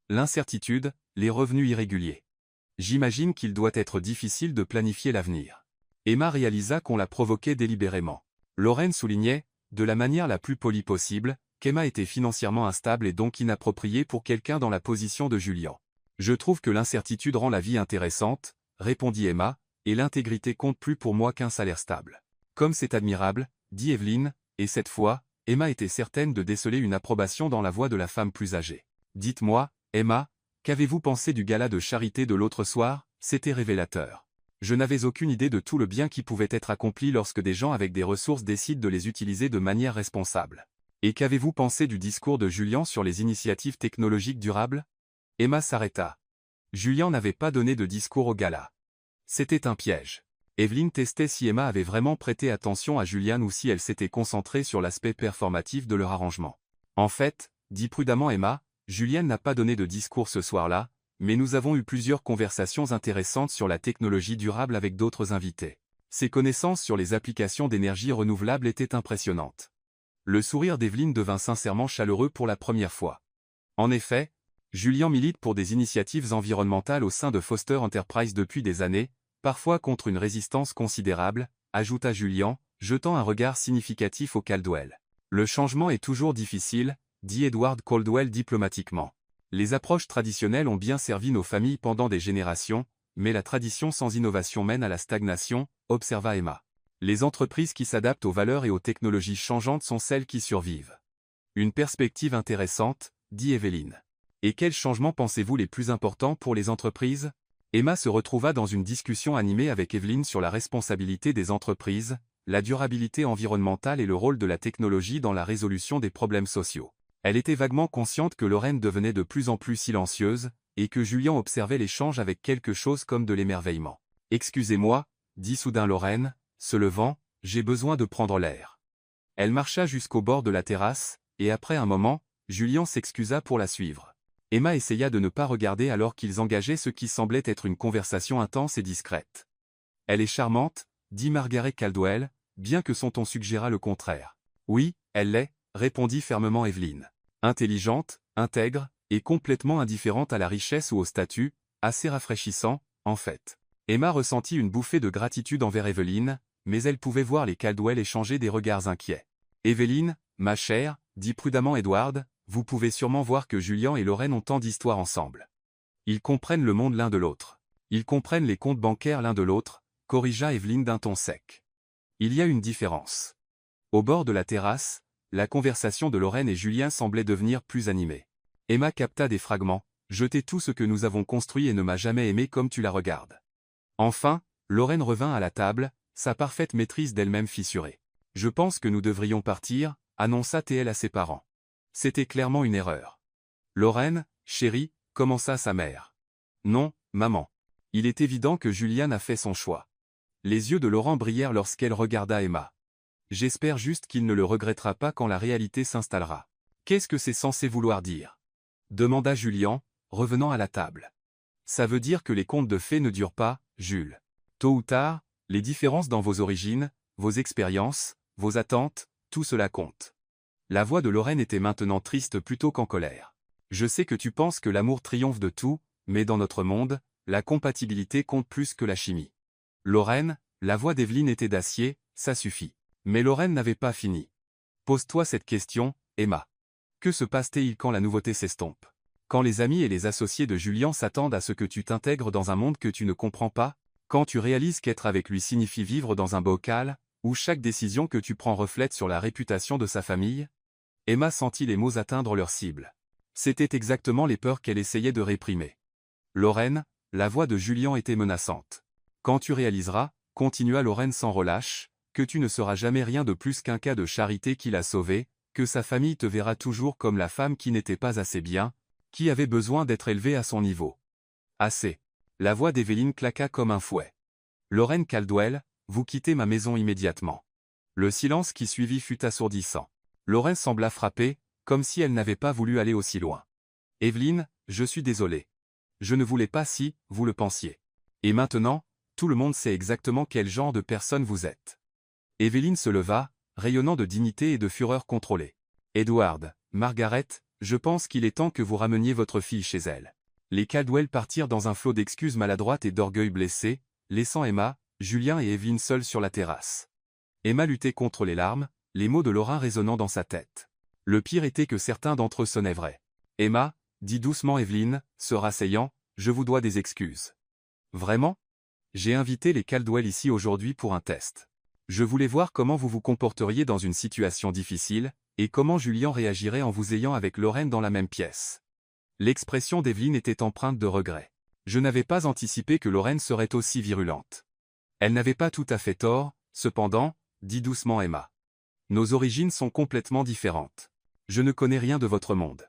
L'incertitude, les revenus irréguliers. J'imagine qu'il doit être difficile de planifier l'avenir. Emma réalisa qu'on la provoquait délibérément. Lorraine soulignait, de la manière la plus polie possible, qu'Emma était financièrement instable et donc inappropriée pour quelqu'un dans la position de Julian. Je trouve que l'incertitude rend la vie intéressante, répondit Emma, et l'intégrité compte plus pour moi qu'un salaire stable. Comme c'est admirable, dit Evelyn, et cette fois, Emma était certaine de déceler une approbation dans la voix de la femme plus âgée. Dites-moi, Emma, qu'avez-vous pensé du gala de charité de l'autre soir? C'était révélateur. Je n'avais aucune idée de tout le bien qui pouvait être accompli lorsque des gens avec des ressources décident de les utiliser de manière responsable. Et qu'avez-vous pensé du discours de Julian sur les initiatives technologiques durables? Emma s'arrêta. Julian n'avait pas donné de discours au gala. C'était un piège. Evelyn testait si Emma avait vraiment prêté attention à Julian ou si elle s'était concentrée sur l'aspect performatif de leur arrangement. En fait, dit prudemment Emma, Julian n'a pas donné de discours ce soir-là, mais nous avons eu plusieurs conversations intéressantes sur la technologie durable avec d'autres invités. Ses connaissances sur les applications d'énergie renouvelable étaient impressionnantes. Le sourire d'Evelyn devint sincèrement chaleureux pour la première fois. En effet, Julian milite pour des initiatives environnementales au sein de Foster Enterprise depuis des années, parfois contre une résistance considérable, ajouta Julian, jetant un regard significatif au Caldwell. Le changement est toujours difficile, dit Edward Caldwell diplomatiquement. Les approches traditionnelles ont bien servi nos familles pendant des générations, mais la tradition sans innovation mène à la stagnation, observa Emma. Les entreprises qui s'adaptent aux valeurs et aux technologies changeantes sont celles qui survivent. Une perspective intéressante, dit Evelyn. Et quels changements pensez-vous les plus importants pour les entreprises? Emma se retrouva dans une discussion animée avec Evelyn sur la responsabilité des entreprises, la durabilité environnementale et le rôle de la technologie dans la résolution des problèmes sociaux. Elle était vaguement consciente que Lorraine devenait de plus en plus silencieuse, et que Julian observait l'échange avec quelque chose comme de l'émerveillement. « Excusez-moi, dit soudain Lorraine, se levant, j'ai besoin de prendre l'air. » Elle marcha jusqu'au bord de la terrasse, et après un moment, Julian s'excusa pour la suivre. Emma essaya de ne pas regarder alors qu'ils engageaient ce qui semblait être une conversation intense et discrète. « Elle est charmante, dit Margaret Caldwell, bien que son ton suggérât le contraire. « Oui, elle l'est, répondit fermement Evelyn. Intelligente, intègre, et complètement indifférente à la richesse ou au statut, assez rafraîchissant, en fait. » Emma ressentit une bouffée de gratitude envers Evelyn, mais elle pouvait voir les Caldwell échanger des regards inquiets. « Evelyn, ma chère, dit prudemment Edward, vous pouvez sûrement voir que Julian et Lorraine ont tant d'histoires ensemble. Ils comprennent le monde l'un de l'autre. Ils comprennent les comptes bancaires l'un de l'autre, corrigea Evelyn d'un ton sec. Il y a une différence. » Au bord de la terrasse, la conversation de Lorraine et Julien semblait devenir plus animée. Emma capta des fragments, « Jeter tout ce que nous avons construit et ne m'a jamais aimé comme tu la regardes. » Enfin, Lorraine revint à la table, sa parfaite maîtrise d'elle-même fissurée. « Je pense que nous devrions partir, » annonça-t-elle à ses parents. C'était clairement une erreur. « Lorraine, chérie, » commença sa mère. « Non, maman. » Il est évident que Julian a fait son choix. Les yeux de Laurent brillèrent lorsqu'elle regarda Emma. « J'espère juste qu'il ne le regrettera pas quand la réalité s'installera. »« Qu'est-ce que c'est censé vouloir dire ?» demanda Julian, revenant à la table. « Ça veut dire que les contes de fées ne durent pas, Jules. Tôt ou tard, les différences dans vos origines, vos expériences, vos attentes, tout cela compte. » La voix de Lorraine était maintenant triste plutôt qu'en colère. « Je sais que tu penses que l'amour triomphe de tout, mais dans notre monde, la compatibilité compte plus que la chimie. » Lorraine, la voix d'Evelyn était d'acier, ça suffit. Mais Lorraine n'avait pas fini. « Pose-toi cette question, Emma. Que se passe-t-il quand la nouveauté s'estompe? Quand les amis et les associés de Julian s'attendent à ce que tu t'intègres dans un monde que tu ne comprends pas? Quand tu réalises qu'être avec lui signifie vivre dans un bocal, où chaque décision que tu prends reflète sur la réputation de sa famille? » Emma sentit les mots atteindre leur cible. C'étaient exactement les peurs qu'elle essayait de réprimer. « Lorraine, la voix de Julian était menaçante. Quand tu réaliseras, continua Lorraine sans relâche, que tu ne seras jamais rien de plus qu'un cas de charité qui l'a sauvé, que sa famille te verra toujours comme la femme qui n'était pas assez bien, qui avait besoin d'être élevée à son niveau. Assez. La voix d'Evelyne claqua comme un fouet. Lorraine Caldwell, vous quittez ma maison immédiatement. Le silence qui suivit fut assourdissant. Lorraine sembla frappée, comme si elle n'avait pas voulu aller aussi loin. Evelyne, je suis désolé. Je ne voulais pas si, vous le pensiez. Et maintenant, tout le monde sait exactement quel genre de personne vous êtes. Evelyne se leva, rayonnant de dignité et de fureur contrôlée. Edward, Margaret, je pense qu'il est temps que vous rameniez votre fille chez elle. Les Caldwell partirent dans un flot d'excuses maladroites et d'orgueil blessé, laissant Emma, Julien et Evelyne seuls sur la terrasse. Emma luttait contre les larmes, les mots de Laura résonnant dans sa tête. Le pire était que certains d'entre eux sonnaient vrais. Emma, dit doucement Evelyne, se rasseyant, je vous dois des excuses. Vraiment? J'ai invité les Caldwell ici aujourd'hui pour un test. Je voulais voir comment vous vous comporteriez dans une situation difficile, et comment Julien réagirait en vous ayant avec Lorraine dans la même pièce. L'expression d'Evelyne était empreinte de regret. Je n'avais pas anticipé que Lorraine serait aussi virulente. Elle n'avait pas tout à fait tort, cependant, dit doucement Emma. Nos origines sont complètement différentes. Je ne connais rien de votre monde.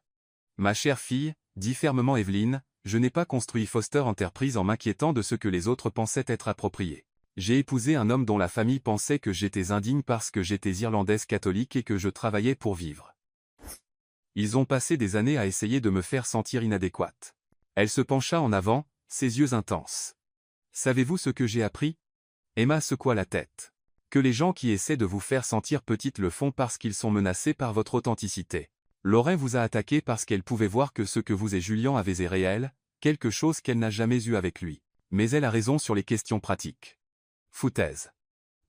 Ma chère fille, dit fermement Evelyne, je n'ai pas construit Foster Enterprise en m'inquiétant de ce que les autres pensaient être approprié. J'ai épousé un homme dont la famille pensait que j'étais indigne parce que j'étais irlandaise catholique et que je travaillais pour vivre. Ils ont passé des années à essayer de me faire sentir inadéquate. Elle se pencha en avant, ses yeux intenses. Savez-vous ce que j'ai appris? Emma secoua la tête. Que les gens qui essaient de vous faire sentir petite le font parce qu'ils sont menacés par votre authenticité. Lorraine vous a attaqué parce qu'elle pouvait voir que ce que vous et Julien avez est réel, quelque chose qu'elle n'a jamais eu avec lui. Mais elle a raison sur les questions pratiques. Foutaise.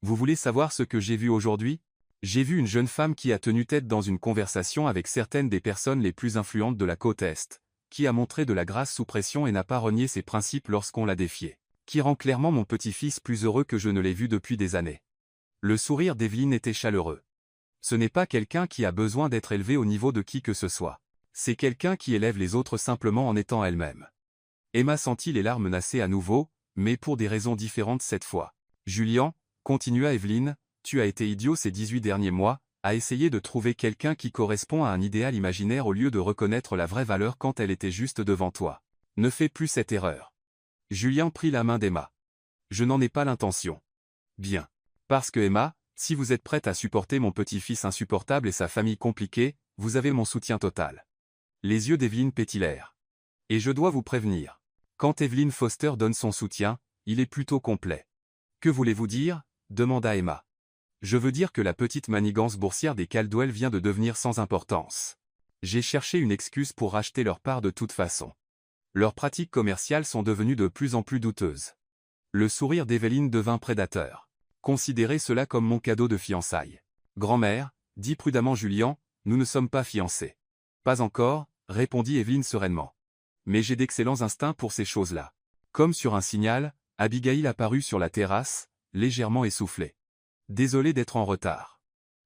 Vous voulez savoir ce que j'ai vu aujourd'hui? J'ai vu une jeune femme qui a tenu tête dans une conversation avec certaines des personnes les plus influentes de la côte Est, qui a montré de la grâce sous pression et n'a pas renié ses principes lorsqu'on l'a défié, qui rend clairement mon petit-fils plus heureux que je ne l'ai vu depuis des années. Le sourire d'Evelyne était chaleureux. Ce n'est pas quelqu'un qui a besoin d'être élevé au niveau de qui que ce soit. C'est quelqu'un qui élève les autres simplement en étant elle-même. Emma sentit les larmes nasser à nouveau, mais pour des raisons différentes cette fois. Julien, continua Evelyne, tu as été idiot ces 18 derniers mois, à essayer de trouver quelqu'un qui correspond à un idéal imaginaire au lieu de reconnaître la vraie valeur quand elle était juste devant toi. Ne fais plus cette erreur. Julien prit la main d'Emma. Je n'en ai pas l'intention. Bien. Parce que Emma, si vous êtes prête à supporter mon petit-fils insupportable et sa famille compliquée, vous avez mon soutien total. Les yeux d'Evelyne pétillèrent. Et je dois vous prévenir. Quand Evelyne Foster donne son soutien, il est plutôt complet. Que voulez-vous dire? Demanda Emma. Je veux dire que la petite manigance boursière des Caldwell vient de devenir sans importance. J'ai cherché une excuse pour racheter leur part de toute façon. Leurs pratiques commerciales sont devenues de plus en plus douteuses. Le sourire d'Evelyne devint prédateur. Considérez cela comme mon cadeau de fiançailles. Grand-mère, dit prudemment Julien, nous ne sommes pas fiancés. Pas encore, répondit Evelyne sereinement. Mais j'ai d'excellents instincts pour ces choses-là. Comme sur un signal, Abigail apparut sur la terrasse, légèrement essoufflée. Désolée d'être en retard.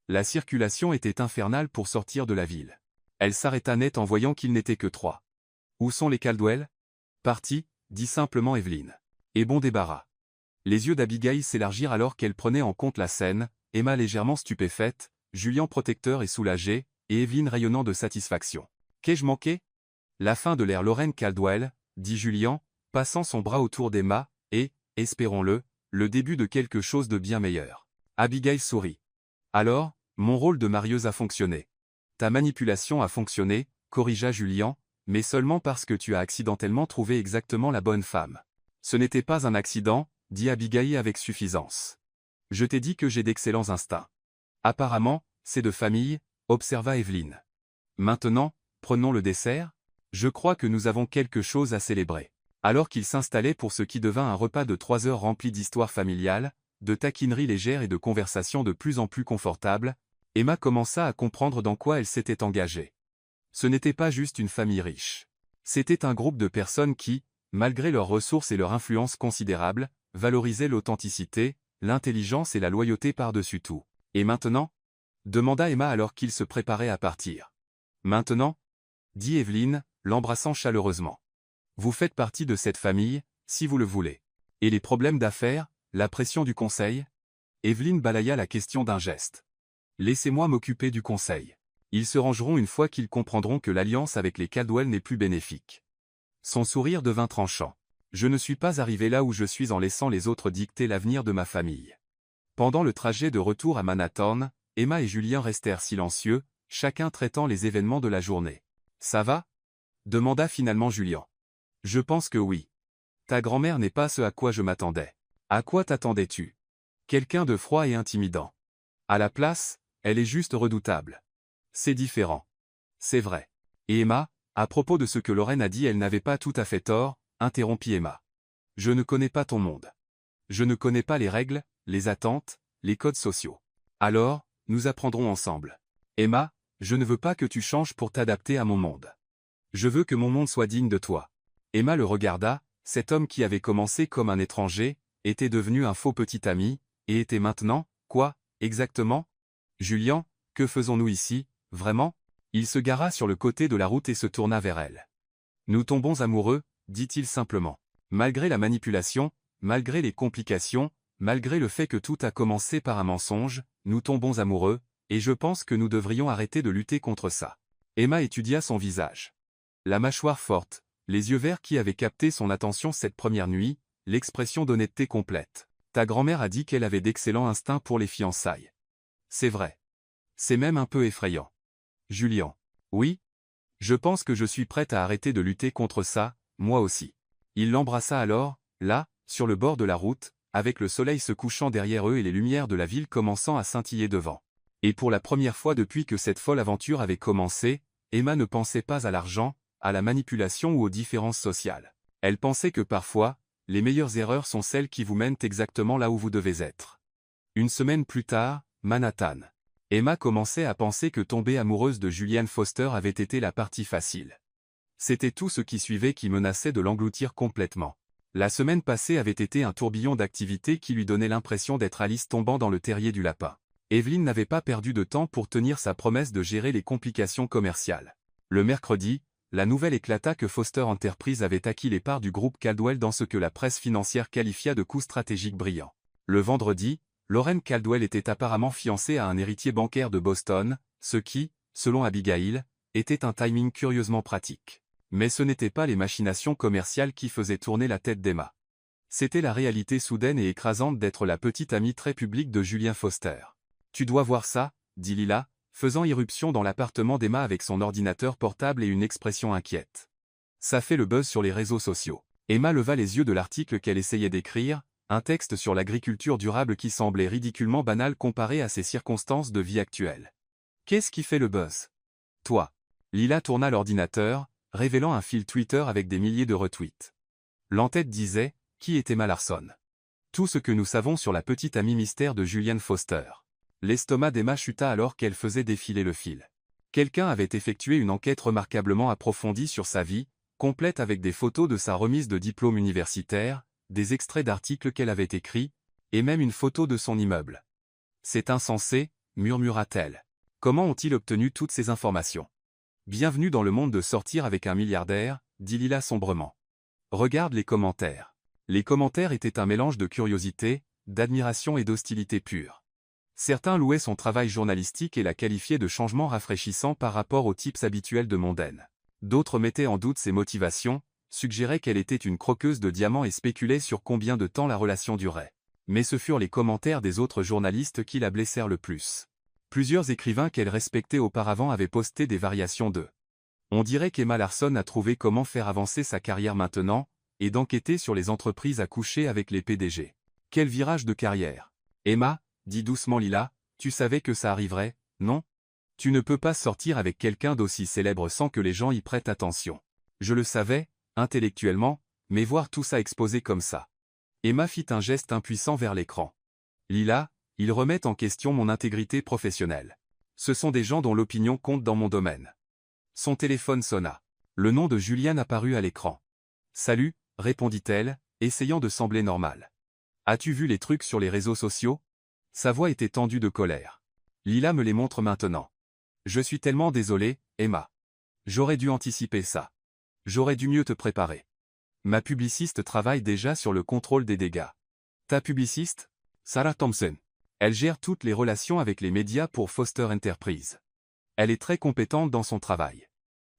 La circulation était infernale pour sortir de la ville. Elle s'arrêta net en voyant qu'ils n'étaient que 3. Où sont les Caldwell? Partis, dit simplement Evelyne. Et bon débarras. Les yeux d'Abigail s'élargirent alors qu'elle prenait en compte la scène, Emma légèrement stupéfaite, Julien protecteur et soulagé, et Evelyne rayonnant de satisfaction. Qu'ai-je manqué? La fin de l'ère Lorraine Caldwell, dit Julien, passant son bras autour d'Emma, et, espérons-le, le début de quelque chose de bien meilleur. Abigail sourit. Alors, mon rôle de marieuse a fonctionné. Ta manipulation a fonctionné, corrigea Julien, mais seulement parce que tu as accidentellement trouvé exactement la bonne femme. Ce n'était pas un accident, dit Abigail avec suffisance. Je t'ai dit que j'ai d'excellents instincts. Apparemment, c'est de famille, observa Evelyne. Maintenant, prenons le dessert. Je crois que nous avons quelque chose à célébrer. Alors qu'ils s'installaient pour ce qui devint un repas de 3 heures rempli d'histoires familiales, de taquineries légères et de conversations de plus en plus confortables, Emma commença à comprendre dans quoi elle s'était engagée. Ce n'était pas juste une famille riche. C'était un groupe de personnes qui, malgré leurs ressources et leur influence considérable, valorisaient l'authenticité, l'intelligence et la loyauté par-dessus tout. Et maintenant? Demanda Emma alors qu'ils se préparaient à partir. Maintenant? Dit Evelyne, l'embrassant chaleureusement. Vous faites partie de cette famille, si vous le voulez. Et les problèmes d'affaires, la pression du conseil? Evelyne balaya la question d'un geste. Laissez-moi m'occuper du conseil. Ils se rangeront une fois qu'ils comprendront que l'alliance avec les Caldwell n'est plus bénéfique. Son sourire devint tranchant. Je ne suis pas arrivé là où je suis en laissant les autres dicter l'avenir de ma famille. Pendant le trajet de retour à Manhattan, Emma et Julien restèrent silencieux, chacun traitant les événements de la journée. Ça va? Demanda finalement Julien. Je pense que oui. Ta grand-mère n'est pas ce à quoi je m'attendais. À quoi t'attendais-tu? Quelqu'un de froid et intimidant. À la place, elle est juste redoutable. C'est différent. C'est vrai. Et Emma, à propos de ce que Lorraine a dit, elle n'avait pas tout à fait tort, interrompit Emma. Je ne connais pas ton monde. Je ne connais pas les règles, les attentes, les codes sociaux. Alors, nous apprendrons ensemble. Emma, je ne veux pas que tu changes pour t'adapter à mon monde. Je veux que mon monde soit digne de toi. Emma le regarda, cet homme qui avait commencé comme un étranger, était devenu un faux petit ami, et était maintenant, quoi, exactement? Julien, que faisons-nous ici, vraiment? Il se gara sur le côté de la route et se tourna vers elle. Nous tombons amoureux, dit-il simplement. Malgré la manipulation, malgré les complications, malgré le fait que tout a commencé par un mensonge, nous tombons amoureux, et je pense que nous devrions arrêter de lutter contre ça. Emma étudia son visage. La mâchoire forte, les yeux verts qui avaient capté son attention cette première nuit, l'expression d'honnêteté complète. Ta grand-mère a dit qu'elle avait d'excellents instincts pour les fiançailles. C'est vrai. C'est même un peu effrayant. Julien. Oui? Je pense que je suis prête à arrêter de lutter contre ça, moi aussi. Il l'embrassa alors, là, sur le bord de la route, avec le soleil se couchant derrière eux et les lumières de la ville commençant à scintiller devant. Et pour la première fois depuis que cette folle aventure avait commencé, Emma ne pensait pas à l'argent, à la manipulation ou aux différences sociales. Elle pensait que parfois, les meilleures erreurs sont celles qui vous mènent exactement là où vous devez être. Une semaine plus tard, Manhattan. Emma commençait à penser que tomber amoureuse de Julianne Foster avait été la partie facile. C'était tout ce qui suivait qui menaçait de l'engloutir complètement. La semaine passée avait été un tourbillon d'activités qui lui donnait l'impression d'être Alice tombant dans le terrier du lapin. Evelyne n'avait pas perdu de temps pour tenir sa promesse de gérer les complications commerciales. Le mercredi, la nouvelle éclata que Foster Enterprises avait acquis les parts du groupe Caldwell dans ce que la presse financière qualifia de coup stratégique brillant. Le vendredi, Lorraine Caldwell était apparemment fiancée à un héritier bancaire de Boston, ce qui, selon Abigail, était un timing curieusement pratique. Mais ce n'étaient pas les machinations commerciales qui faisaient tourner la tête d'Emma. C'était la réalité soudaine et écrasante d'être la petite amie très publique de Julien Foster. Tu dois voir ça, dit Lila, faisant irruption dans l'appartement d'Emma avec son ordinateur portable et une expression inquiète. Ça fait le buzz sur les réseaux sociaux. Emma leva les yeux de l'article qu'elle essayait d'écrire, un texte sur l'agriculture durable qui semblait ridiculement banal comparé à ses circonstances de vie actuelles. Qu'est-ce qui fait le buzz? Toi. Lila tourna l'ordinateur, révélant un fil Twitter avec des milliers de retweets. L'entête disait, qui était Emma Larson? Tout ce que nous savons sur la petite amie mystère de Julianne Foster. L'estomac d'Emma chuta alors qu'elle faisait défiler le fil. Quelqu'un avait effectué une enquête remarquablement approfondie sur sa vie, complète avec des photos de sa remise de diplôme universitaire, des extraits d'articles qu'elle avait écrits, et même une photo de son immeuble. C'est insensé, murmura-t-elle. Comment ont-ils obtenu toutes ces informations? Bienvenue dans le monde de sortir avec un milliardaire, dit Lila sombrement. Regarde les commentaires. Les commentaires étaient un mélange de curiosité, d'admiration et d'hostilité pure. Certains louaient son travail journalistique et la qualifiaient de changement rafraîchissant par rapport aux types habituels de mondaine. D'autres mettaient en doute ses motivations, suggéraient qu'elle était une croqueuse de diamants et spéculaient sur combien de temps la relation durait. Mais ce furent les commentaires des autres journalistes qui la blessèrent le plus. Plusieurs écrivains qu'elle respectait auparavant avaient posté des variations d'eux. On dirait qu'Emma Larson a trouvé comment faire avancer sa carrière maintenant, et d'enquêter sur les entreprises à coucher avec les PDG. Quel virage de carrière! Emma, dit doucement Lila, tu savais que ça arriverait, non? Tu ne peux pas sortir avec quelqu'un d'aussi célèbre sans que les gens y prêtent attention. Je le savais, intellectuellement, mais voir tout ça exposé comme ça. Emma fit un geste impuissant vers l'écran. Lila, ils remettent en question mon intégrité professionnelle. Ce sont des gens dont l'opinion compte dans mon domaine. Son téléphone sonna. Le nom de Julianne apparut à l'écran. Salut, répondit-elle, essayant de sembler normale. As-tu vu les trucs sur les réseaux sociaux? Sa voix était tendue de colère. Lila me les montre maintenant. Je suis tellement désolée, Emma. J'aurais dû anticiper ça. J'aurais dû mieux te préparer. Ma publiciste travaille déjà sur le contrôle des dégâts. Ta publiciste? Sarah Thompson. Elle gère toutes les relations avec les médias pour Foster Enterprise. Elle est très compétente dans son travail.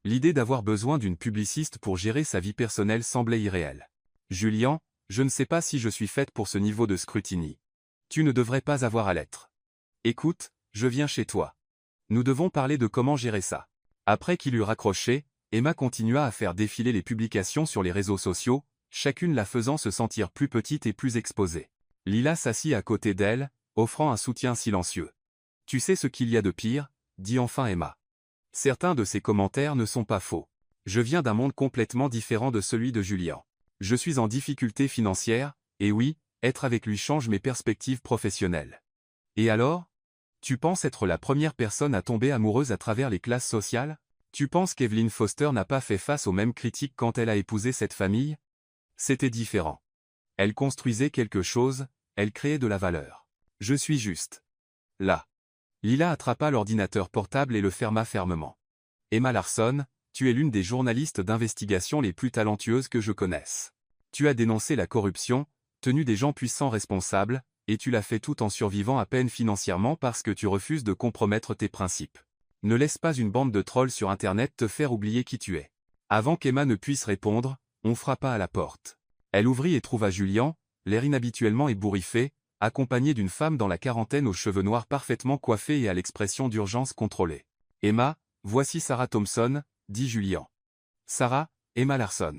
L'idée d'avoir besoin d'une publiciste pour gérer sa vie personnelle semblait irréelle. Julian, je ne sais pas si je suis faite pour ce niveau de scrutiny. Tu ne devrais pas avoir à l'être. Écoute, je viens chez toi. Nous devons parler de comment gérer ça. Après qu'il eut raccroché, Emma continua à faire défiler les publications sur les réseaux sociaux, chacune la faisant se sentir plus petite et plus exposée. Lila s'assit à côté d'elle, offrant un soutien silencieux. « Tu sais ce qu'il y a de pire ?» dit enfin Emma. Certains de ces commentaires ne sont pas faux. Je viens d'un monde complètement différent de celui de Julian. Je suis en difficulté financière, et oui, être avec lui change mes perspectives professionnelles. Et alors ? Tu penses être la première personne à tomber amoureuse à travers les classes sociales ? Tu penses qu'Evelyn Foster n'a pas fait face aux mêmes critiques quand elle a épousé cette famille ? C'était différent. Elle construisait quelque chose, elle créait de la valeur. Je suis juste. Là. Lila attrapa l'ordinateur portable et le ferma fermement. Emma Larson, tu es l'une des journalistes d'investigation les plus talentueuses que je connaisse. Tu as dénoncé la corruption, tenu des gens puissants responsables, et tu l'as fait tout en survivant à peine financièrement parce que tu refuses de compromettre tes principes. Ne laisse pas une bande de trolls sur Internet te faire oublier qui tu es. Avant qu'Emma ne puisse répondre, on frappa à la porte. Elle ouvrit et trouva Julian, l'air inhabituellement ébouriffé, accompagné d'une femme dans la quarantaine aux cheveux noirs parfaitement coiffés et à l'expression d'urgence contrôlée. « Emma, voici Sarah Thompson, » dit Julian. « Sarah, Emma Larson. »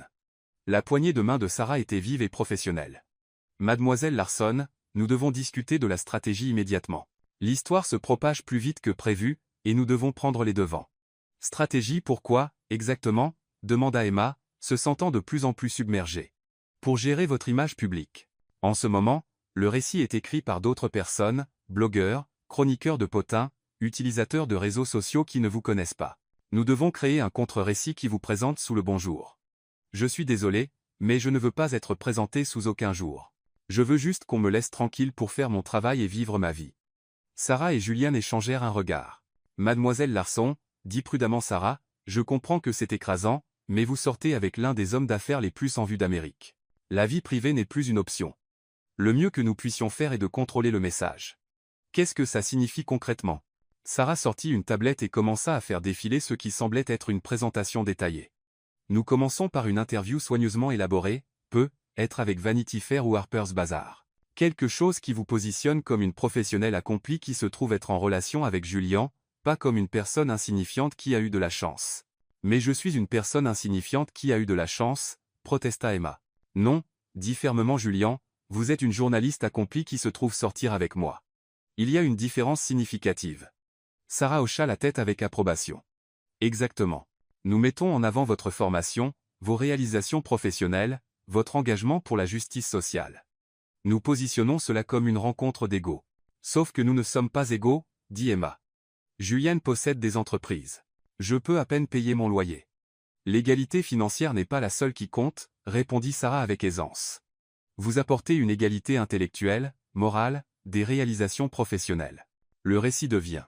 La poignée de main de Sarah était vive et professionnelle. « Mademoiselle Larson, nous devons discuter de la stratégie immédiatement. L'histoire se propage plus vite que prévu, et nous devons prendre les devants. »« Stratégie pourquoi, exactement ?» demanda Emma, se sentant de plus en plus submergée. « Pour gérer votre image publique. En ce moment, le récit est écrit par d'autres personnes, blogueurs, chroniqueurs de potins, utilisateurs de réseaux sociaux qui ne vous connaissent pas. Nous devons créer un contre-récit qui vous présente sous le bon jour. Je suis désolé, mais je ne veux pas être présenté sous aucun jour. Je veux juste qu'on me laisse tranquille pour faire mon travail et vivre ma vie. » Sarah et Julian échangèrent un regard. « Mademoiselle Larson, » dit prudemment Sarah, « je comprends que c'est écrasant, mais vous sortez avec l'un des hommes d'affaires les plus en vue d'Amérique. La vie privée n'est plus une option. Le mieux que nous puissions faire est de contrôler le message. » Qu'est-ce que ça signifie concrètement ? Sarah sortit une tablette et commença à faire défiler ce qui semblait être une présentation détaillée. Nous commençons par une interview soigneusement élaborée, être avec Vanity Fair ou Harper's Bazaar. Quelque chose qui vous positionne comme une professionnelle accomplie qui se trouve être en relation avec Julian, pas comme une personne insignifiante qui a eu de la chance. « Mais je suis une personne insignifiante qui a eu de la chance, » protesta Emma. « Non, » dit fermement Julian, « vous êtes une journaliste accomplie qui se trouve sortir avec moi. Il y a une différence significative. » Sarah hocha la tête avec approbation. « Exactement. Nous mettons en avant votre formation, vos réalisations professionnelles, votre engagement pour la justice sociale. Nous positionnons cela comme une rencontre d'égaux. Sauf que nous ne sommes pas égaux, » dit Emma. « Julian possède des entreprises. Je peux à peine payer mon loyer. »« L'égalité financière n'est pas la seule qui compte, » répondit Sarah avec aisance. « Vous apportez une égalité intellectuelle, morale, des réalisations professionnelles. Le récit devient.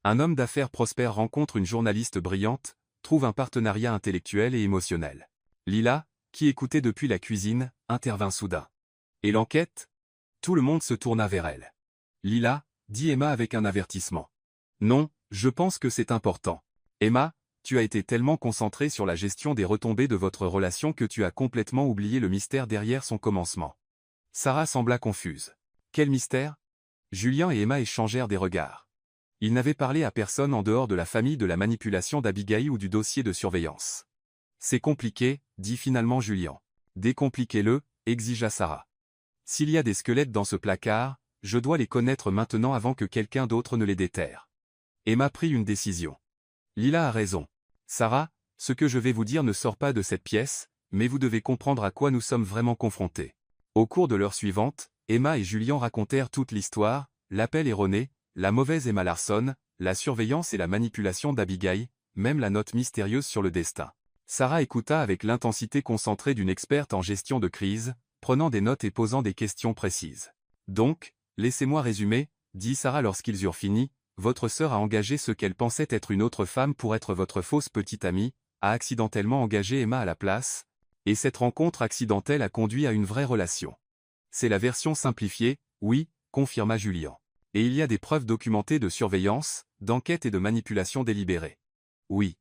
Un homme d'affaires prospère rencontre une journaliste brillante, trouve un partenariat intellectuel et émotionnel. Lila, qui écoutait depuis la cuisine, intervint soudain. « Et l'enquête ?» Tout le monde se tourna vers elle. « Lila, » dit Emma avec un avertissement. « Non, je pense que c'est important. Emma, tu as été tellement concentrée sur la gestion des retombées de votre relation que tu as complètement oublié le mystère derrière son commencement. » Sarah sembla confuse. « Quel mystère ?» Julian et Emma échangèrent des regards. Ils n'avaient parlé à personne en dehors de la famille de la manipulation d'Abigail ou du dossier de surveillance. « C'est compliqué, » dit finalement Julian. « Décompliquez-le, » exigea Sarah. « S'il y a des squelettes dans ce placard, je dois les connaître maintenant avant que quelqu'un d'autre ne les déterre. » Emma prit une décision. « Lila a raison. Sarah, ce que je vais vous dire ne sort pas de cette pièce, mais vous devez comprendre à quoi nous sommes vraiment confrontés. » Au cours de l'heure suivante, Emma et Julian racontèrent toute l'histoire, l'appel erroné, la mauvaise Emma Larson, la surveillance et la manipulation d'Abigail, même la note mystérieuse sur le destin. Sarah écouta avec l'intensité concentrée d'une experte en gestion de crise, prenant des notes et posant des questions précises. « Donc, laissez-moi résumer, » dit Sarah lorsqu'ils eurent fini, « votre sœur a engagé ce qu'elle pensait être une autre femme pour être votre fausse petite amie, a accidentellement engagé Emma à la place, et cette rencontre accidentelle a conduit à une vraie relation. » C'est la version simplifiée, oui, confirma Julian. Et il y a des preuves documentées de surveillance, d'enquête et de manipulation délibérée. Oui.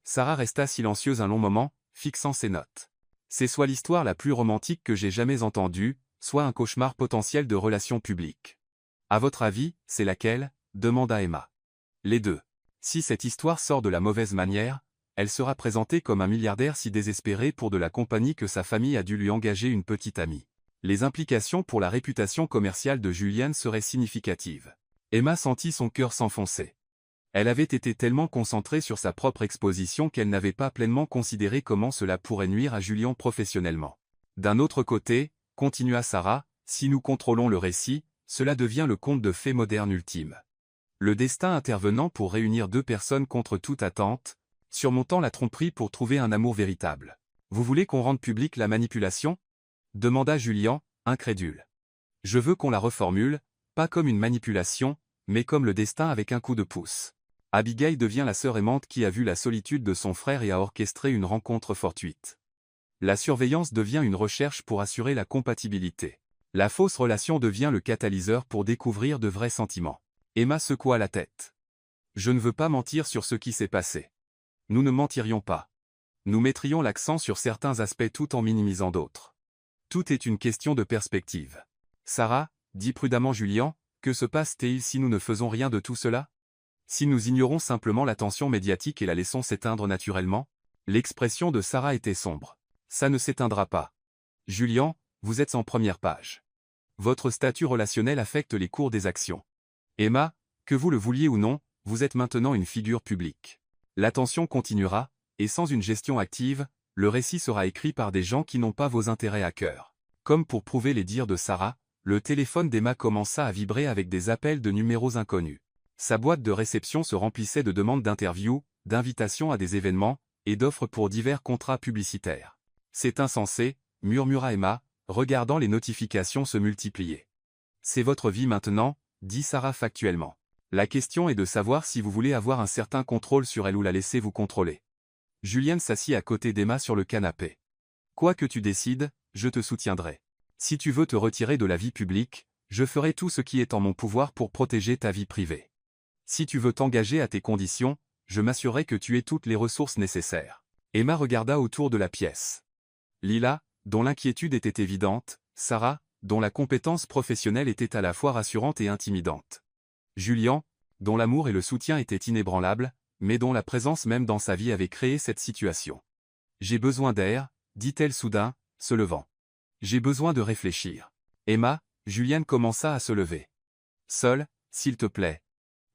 Sarah resta silencieuse un long moment, fixant ses notes. C'est soit l'histoire la plus romantique que j'ai jamais entendue, soit un cauchemar potentiel de relations publiques. À votre avis, c'est laquelle? Demanda Emma. Les deux. Si cette histoire sort de la mauvaise manière, elle sera présentée comme un milliardaire si désespéré pour de la compagnie que sa famille a dû lui engager une petite amie. Les implications pour la réputation commerciale de Julian seraient significatives. Emma sentit son cœur s'enfoncer. Elle avait été tellement concentrée sur sa propre exposition qu'elle n'avait pas pleinement considéré comment cela pourrait nuire à Julian professionnellement. D'un autre côté, continua Sarah, si nous contrôlons le récit, cela devient le conte de fées moderne ultime. Le destin intervenant pour réunir deux personnes contre toute attente, surmontant la tromperie pour trouver un amour véritable. Vous voulez qu'on rende publique la manipulation? Demanda Julian, incrédule. Je veux qu'on la reformule, pas comme une manipulation, mais comme le destin avec un coup de pouce. Abigail devient la sœur aimante qui a vu la solitude de son frère et a orchestré une rencontre fortuite. La surveillance devient une recherche pour assurer la compatibilité. La fausse relation devient le catalyseur pour découvrir de vrais sentiments. Emma secoua la tête. Je ne veux pas mentir sur ce qui s'est passé. Nous ne mentirions pas. Nous mettrions l'accent sur certains aspects tout en minimisant d'autres. Tout est une question de perspective. Sarah, dit prudemment Julian, que se passe-t-il si nous ne faisons rien de tout cela? Si nous ignorons simplement l'attention médiatique et la laissons s'éteindre naturellement? L'expression de Sarah était sombre. Ça ne s'éteindra pas. Julian, vous êtes en première page. Votre statut relationnel affecte les cours des actions. Emma, que vous le vouliez ou non, vous êtes maintenant une figure publique. L'attention continuera, et sans une gestion active, le récit sera écrit par des gens qui n'ont pas vos intérêts à cœur. Comme pour prouver les dires de Sarah, le téléphone d'Emma commença à vibrer avec des appels de numéros inconnus. Sa boîte de réception se remplissait de demandes d'interviews, d'invitations à des événements, et d'offres pour divers contrats publicitaires. C'est insensé, murmura Emma, regardant les notifications se multiplier. C'est votre vie maintenant, dit Sarah factuellement. La question est de savoir si vous voulez avoir un certain contrôle sur elle ou la laisser vous contrôler. Julian s'assit à côté d'Emma sur le canapé. Quoi que tu décides, je te soutiendrai. Si tu veux te retirer de la vie publique, je ferai tout ce qui est en mon pouvoir pour protéger ta vie privée. Si tu veux t'engager à tes conditions, je m'assurerai que tu aies toutes les ressources nécessaires. Emma regarda autour de la pièce. Lila, dont l'inquiétude était évidente, Sarah, dont la compétence professionnelle était à la fois rassurante et intimidante. Julian, dont l'amour et le soutien étaient inébranlables, mais dont la présence même dans sa vie avait créé cette situation. J'ai besoin d'air, dit-elle soudain, se levant. J'ai besoin de réfléchir. Emma, Julian commença à se lever. Seul, s'il te plaît.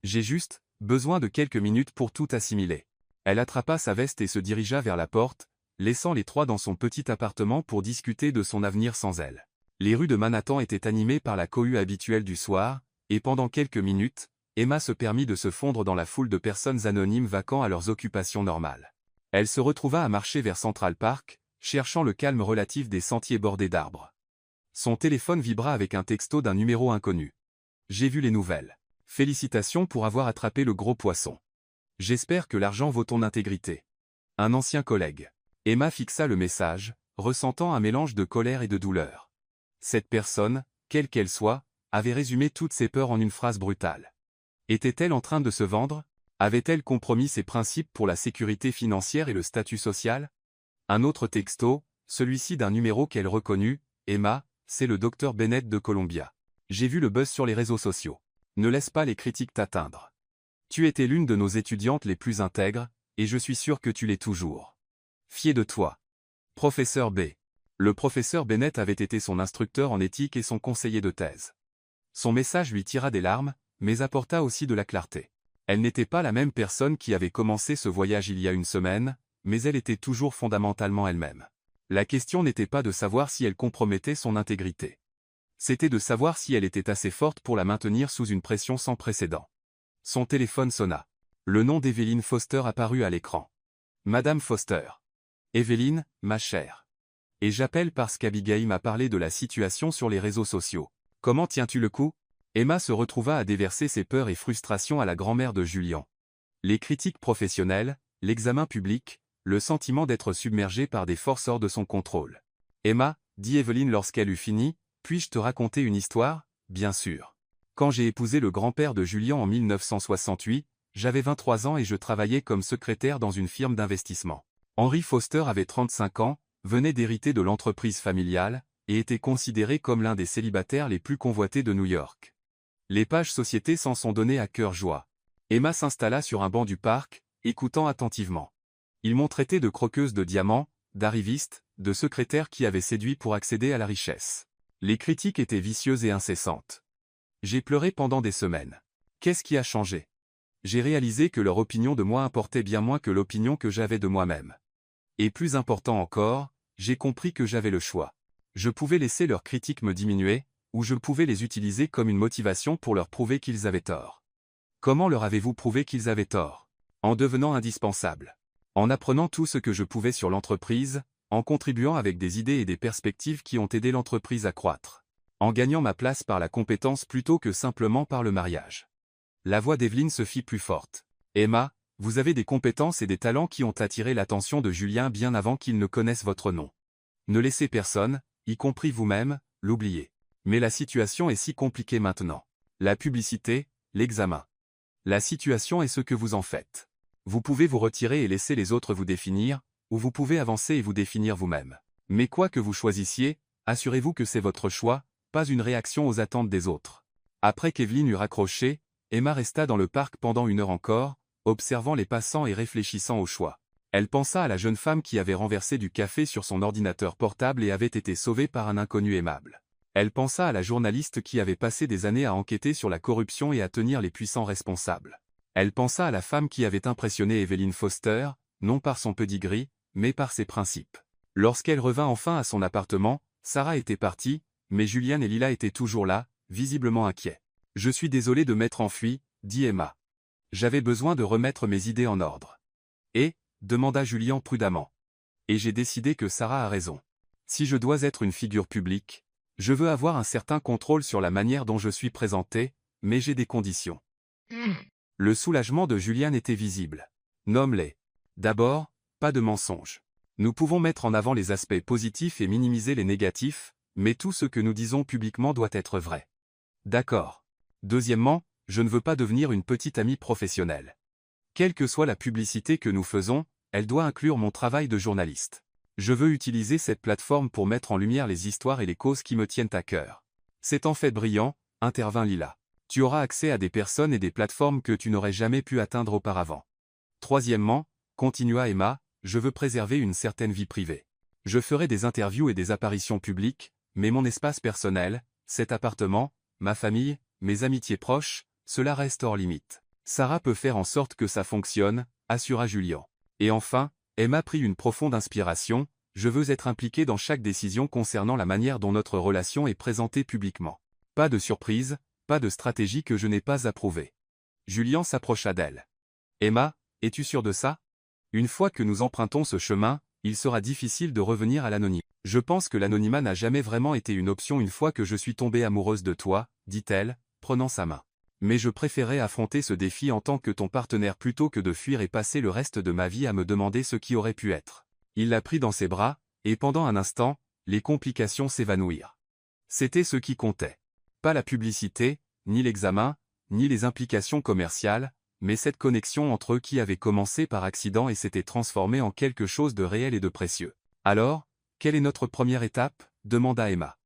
J'ai juste besoin de quelques minutes pour tout assimiler. Elle attrapa sa veste et se dirigea vers la porte, laissant les trois dans son petit appartement pour discuter de son avenir sans elle. Les rues de Manhattan étaient animées par la cohue habituelle du soir, et pendant quelques minutes, Emma se permit de se fondre dans la foule de personnes anonymes vaquant à leurs occupations normales. Elle se retrouva à marcher vers Central Park, cherchant le calme relatif des sentiers bordés d'arbres. Son téléphone vibra avec un texto d'un numéro inconnu. J'ai vu les nouvelles. Félicitations pour avoir attrapé le gros poisson. J'espère que l'argent vaut ton intégrité. Un ancien collègue. Emma fixa le message, ressentant un mélange de colère et de douleur. Cette personne, quelle qu'elle soit, avait résumé toutes ses peurs en une phrase brutale. Était-elle en train de se vendre? Avait-elle compromis ses principes pour la sécurité financière et le statut social? Un autre texto, celui-ci d'un numéro qu'elle reconnut. Emma, c'est le docteur Bennett de Columbia. J'ai vu le buzz sur les réseaux sociaux. Ne laisse pas les critiques t'atteindre. Tu étais l'une de nos étudiantes les plus intègres, et je suis sûr que tu l'es toujours. Fier de toi. Professeur B. Le professeur Bennett avait été son instructeur en éthique et son conseiller de thèse. Son message lui tira des larmes, mais apporta aussi de la clarté. Elle n'était pas la même personne qui avait commencé ce voyage il y a une semaine, mais elle était toujours fondamentalement elle-même. La question n'était pas de savoir si elle compromettait son intégrité. C'était de savoir si elle était assez forte pour la maintenir sous une pression sans précédent. Son téléphone sonna. Le nom d'Evelyn Foster apparut à l'écran. Madame Foster. Evelyn, ma chère. Et j'appelle parce qu'Abigail m'a parlé de la situation sur les réseaux sociaux. Comment tiens-tu le coup? Emma se retrouva à déverser ses peurs et frustrations à la grand-mère de Julian. Les critiques professionnelles, l'examen public, le sentiment d'être submergée par des forces hors de son contrôle. Emma, dit Evelyn lorsqu'elle eut fini, puis-je te raconter une histoire? Bien sûr. Quand j'ai épousé le grand-père de Julien en 1968, j'avais 23 ans et je travaillais comme secrétaire dans une firme d'investissement. Henry Foster avait 35 ans, venait d'hériter de l'entreprise familiale, et était considéré comme l'un des célibataires les plus convoités de New York. Les pages société s'en sont données à cœur joie. Emma s'installa sur un banc du parc, écoutant attentivement. Ils m'ont traité de croqueuse de diamants, d'arriviste, de secrétaire qui avait séduit pour accéder à la richesse. Les critiques étaient vicieuses et incessantes. J'ai pleuré pendant des semaines. Qu'est-ce qui a changé? J'ai réalisé que leur opinion de moi importait bien moins que l'opinion que j'avais de moi-même. Et plus important encore, j'ai compris que j'avais le choix. Je pouvais laisser leurs critiques me diminuer, ou je pouvais les utiliser comme une motivation pour leur prouver qu'ils avaient tort. Comment leur avez-vous prouvé qu'ils avaient tort? En devenant indispensable. En apprenant tout ce que je pouvais sur l'entreprise, en contribuant avec des idées et des perspectives qui ont aidé l'entreprise à croître. En gagnant ma place par la compétence plutôt que simplement par le mariage. La voix d'Evelyne se fit plus forte. Emma, vous avez des compétences et des talents qui ont attiré l'attention de Julien bien avant qu'il ne connaisse votre nom. Ne laissez personne, y compris vous-même, l'oublier. Mais la situation est si compliquée maintenant. La publicité, l'examen. La situation est ce que vous en faites. Vous pouvez vous retirer et laisser les autres vous définir, ou vous pouvez avancer et vous définir vous-même. Mais quoi que vous choisissiez, assurez-vous que c'est votre choix, pas une réaction aux attentes des autres. Après qu'Evelyne eut raccroché, Emma resta dans le parc pendant 1 heure encore, observant les passants et réfléchissant au choix. Elle pensa à la jeune femme qui avait renversé du café sur son ordinateur portable et avait été sauvée par un inconnu aimable. Elle pensa à la journaliste qui avait passé des années à enquêter sur la corruption et à tenir les puissants responsables. Elle pensa à la femme qui avait impressionné Evelyne Foster, non par son pedigree, mais par ses principes. Lorsqu'elle revint enfin à son appartement, Sarah était partie, mais Julien et Lila étaient toujours là, visiblement inquiets. « Je suis désolé de m'être enfui, » dit Emma. « J'avais besoin de remettre mes idées en ordre. » « Et » demanda Julien prudemment. « Et j'ai décidé que Sarah a raison. Si je dois être une figure publique, je veux avoir un certain contrôle sur la manière dont je suis présenté, mais j'ai des conditions. » Le soulagement de Julien était visible. « Nomme-les. D'abord, pas de mensonges. Nous pouvons mettre en avant les aspects positifs et minimiser les négatifs, mais tout ce que nous disons publiquement doit être vrai. » D'accord. Deuxièmement, je ne veux pas devenir une petite amie professionnelle. Quelle que soit la publicité que nous faisons, elle doit inclure mon travail de journaliste. Je veux utiliser cette plateforme pour mettre en lumière les histoires et les causes qui me tiennent à cœur. C'est en fait brillant, intervint Lila. Tu auras accès à des personnes et des plateformes que tu n'aurais jamais pu atteindre auparavant. Troisièmement, continua Emma, je veux préserver une certaine vie privée. Je ferai des interviews et des apparitions publiques, mais mon espace personnel, cet appartement, ma famille, mes amitiés proches, cela reste hors limite. Sarah peut faire en sorte que ça fonctionne, assura Julien. Et enfin, Emma prit une profonde inspiration, je veux être impliqué dans chaque décision concernant la manière dont notre relation est présentée publiquement. Pas de surprise, pas de stratégie que je n'ai pas approuvée. Julien s'approcha d'elle. Emma, es-tu sûre de ça? Une fois que nous empruntons ce chemin, il sera difficile de revenir à l'anonymat. Je pense que l'anonymat n'a jamais vraiment été une option une fois que je suis tombée amoureuse de toi, dit-elle, prenant sa main. Mais je préférais affronter ce défi en tant que ton partenaire plutôt que de fuir et passer le reste de ma vie à me demander ce qui aurait pu être. Il la prit dans ses bras, et pendant un instant, les complications s'évanouirent. C'était ce qui comptait. Pas la publicité, ni l'examen, ni les implications commerciales, mais cette connexion entre eux qui avait commencé par accident et s'était transformée en quelque chose de réel et de précieux. Alors, quelle est notre première étape? Demanda Emma.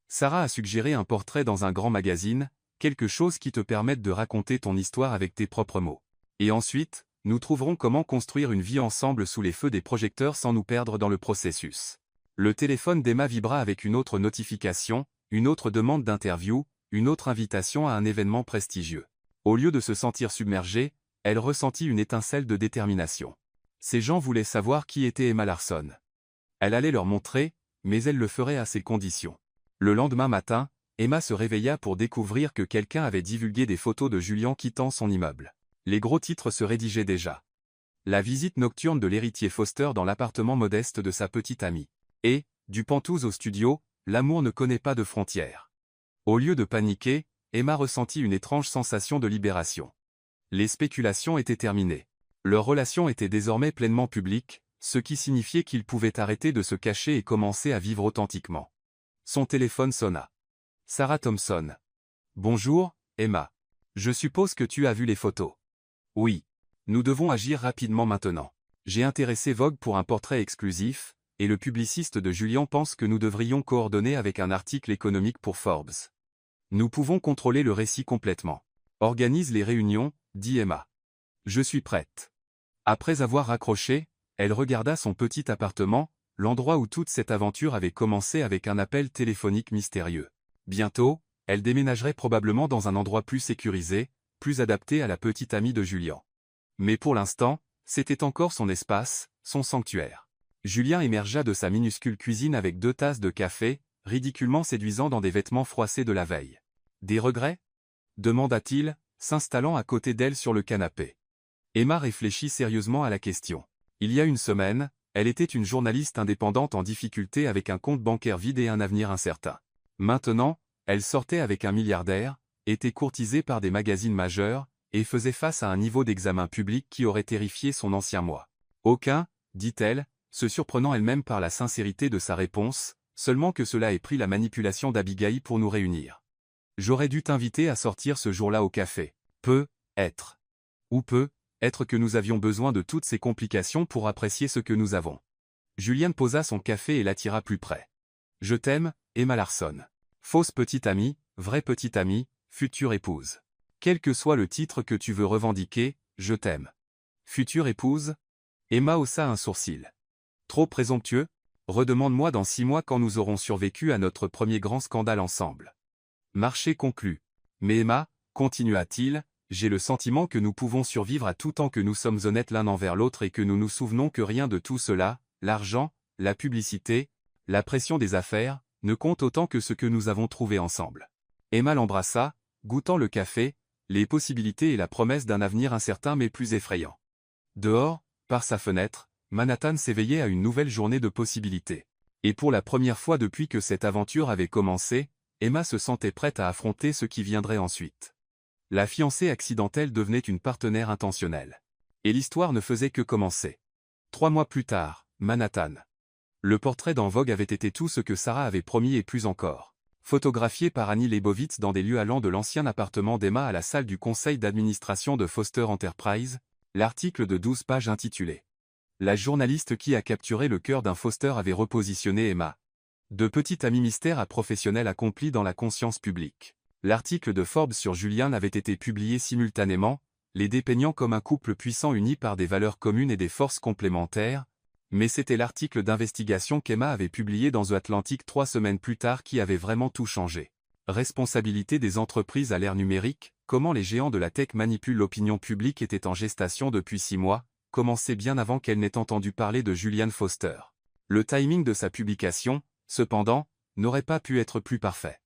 Sarah a suggéré un portrait dans un grand magazine, quelque chose qui te permette de raconter ton histoire avec tes propres mots. Et ensuite, nous trouverons comment construire une vie ensemble sous les feux des projecteurs sans nous perdre dans le processus. Le téléphone d'Emma vibra avec une autre notification, une autre demande d'interview, une autre invitation à un événement prestigieux. Au lieu de se sentir submergée, elle ressentit une étincelle de détermination. Ces gens voulaient savoir qui était Emma Larson. Elle allait leur montrer, mais elle le ferait à ses conditions. Le lendemain matin, Emma se réveilla pour découvrir que quelqu'un avait divulgué des photos de Julien quittant son immeuble. Les gros titres se rédigeaient déjà. La visite nocturne de l'héritier Foster dans l'appartement modeste de sa petite amie. Et, du Pentouse au studio, l'amour ne connaît pas de frontières. Au lieu de paniquer, Emma ressentit une étrange sensation de libération. Les spéculations étaient terminées. Leur relation était désormais pleinement publique, ce qui signifiait qu'ils pouvaient arrêter de se cacher et commencer à vivre authentiquement. Son téléphone sonna. Sarah Thompson. Bonjour, Emma. Je suppose que tu as vu les photos. Oui. Nous devons agir rapidement maintenant. J'ai intéressé Vogue pour un portrait exclusif, et le publiciste de Julian pense que nous devrions coordonner avec un article économique pour Forbes. Nous pouvons contrôler le récit complètement. Organise les réunions, dit Emma. Je suis prête. Après avoir raccroché, elle regarda son petit appartement, l'endroit où toute cette aventure avait commencé avec un appel téléphonique mystérieux. Bientôt, elle déménagerait probablement dans un endroit plus sécurisé, plus adapté à la petite amie de Julian. Mais pour l'instant, c'était encore son espace, son sanctuaire. Julien émergea de sa minuscule cuisine avec 2 tasses de café, ridiculement séduisant dans des vêtements froissés de la veille. « Des regrets » demanda-t-il, s'installant à côté d'elle sur le canapé. Emma réfléchit sérieusement à la question. Il y a une semaine, elle était une journaliste indépendante en difficulté avec un compte bancaire vide et un avenir incertain. Maintenant, elle sortait avec un milliardaire, était courtisée par des magazines majeurs, et faisait face à un niveau d'examen public qui aurait terrifié son ancien moi. Aucun, dit-elle, se surprenant elle-même par la sincérité de sa réponse, seulement que cela ait pris la manipulation d'Abigail pour nous réunir. J'aurais dû t'inviter à sortir ce jour-là au café. Peut-être. Ou peut-être que nous avions besoin de toutes ces complications pour apprécier ce que nous avons. Julien posa son café et l'attira plus près. Je t'aime, Emma Larson. Fausse petite amie, vraie petite amie, future épouse. Quel que soit le titre que tu veux revendiquer, je t'aime. Future épouse? Emma haussa un sourcil. Trop présomptueux? Redemande-moi dans 6 mois quand nous aurons survécu à notre premier grand scandale ensemble. Marché conclu. Mais Emma, continua-t-il, j'ai le sentiment que nous pouvons survivre à tout tant que nous sommes honnêtes l'un envers l'autre et que nous nous souvenons que rien de tout cela, l'argent, la publicité, la pression des affaires, ne compte autant que ce que nous avons trouvé ensemble. Emma l'embrassa, goûtant le café, les possibilités et la promesse d'un avenir incertain mais plus effrayant. Dehors, par sa fenêtre, Manhattan s'éveillait à une nouvelle journée de possibilités. Et pour la première fois depuis que cette aventure avait commencé, Emma se sentait prête à affronter ce qui viendrait ensuite. La fiancée accidentelle devenait une partenaire intentionnelle. Et l'histoire ne faisait que commencer. 3 mois plus tard, Manhattan. Le portrait dans Vogue avait été tout ce que Sarah avait promis et plus encore. Photographié par Annie Leibovitz dans des lieux allant de l'ancien appartement d'Emma à la salle du conseil d'administration de Foster Enterprise, l'article de 12 pages intitulé « La journaliste qui a capturé le cœur d'un Foster avait repositionné Emma. De petit ami mystère à professionnel accompli dans la conscience publique ». L'article de Forbes sur Julian avait été publié simultanément, les dépeignant comme un couple puissant uni par des valeurs communes et des forces complémentaires, mais c'était l'article d'investigation qu'Emma avait publié dans The Atlantic 3 semaines plus tard qui avait vraiment tout changé. Responsabilité des entreprises à l'ère numérique, comment les géants de la tech manipulent l'opinion publique était en gestation depuis 6 mois, commençait bien avant qu'elle n'ait entendu parler de Julian Foster. Le timing de sa publication, cependant, n'aurait pas pu être plus parfait.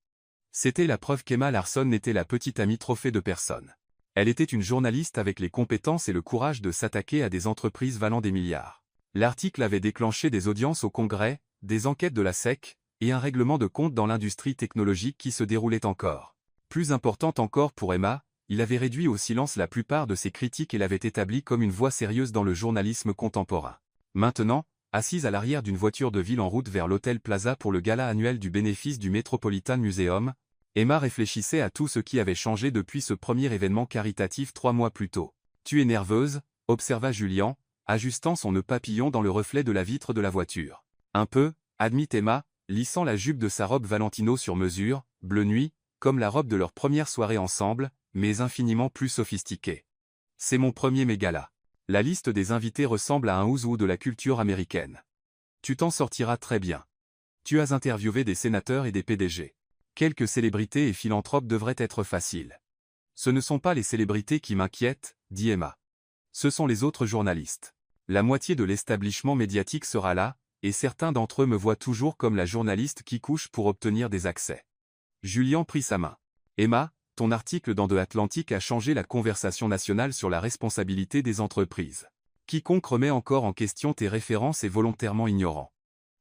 C'était la preuve qu'Emma Larson n'était la petite amie trophée de personne. Elle était une journaliste avec les compétences et le courage de s'attaquer à des entreprises valant des milliards. L'article avait déclenché des audiences au Congrès, des enquêtes de la SEC, et un règlement de compte dans l'industrie technologique qui se déroulait encore. Plus important encore pour Emma, il avait réduit au silence la plupart de ses critiques et l'avait établie comme une voix sérieuse dans le journalisme contemporain. Maintenant, assise à l'arrière d'une voiture de ville en route vers l'Hôtel Plaza pour le gala annuel du bénéfice du Metropolitan Museum, Emma réfléchissait à tout ce qui avait changé depuis ce premier événement caritatif 3 mois plus tôt. « Tu es nerveuse ?» observa Julian, ajustant son nœud papillon dans le reflet de la vitre de la voiture. « Un peu » admit Emma, lissant la jupe de sa robe Valentino sur mesure, bleu nuit, comme la robe de leur première soirée ensemble, mais infiniment plus sophistiquée. « C'est mon premier mégala. La liste des invités ressemble à un who's who de la culture américaine. Tu t'en sortiras très bien. Tu as interviewé des sénateurs et des PDG. Quelques célébrités et philanthropes devraient être faciles. Ce ne sont pas les célébrités qui m'inquiètent, dit Emma. Ce sont les autres journalistes. La moitié de l'establishment médiatique sera là, et certains d'entre eux me voient toujours comme la journaliste qui couche pour obtenir des accès. Julian prit sa main. Emma, ton article dans The Atlantic a changé la conversation nationale sur la responsabilité des entreprises. Quiconque remet encore en question tes références est volontairement ignorant.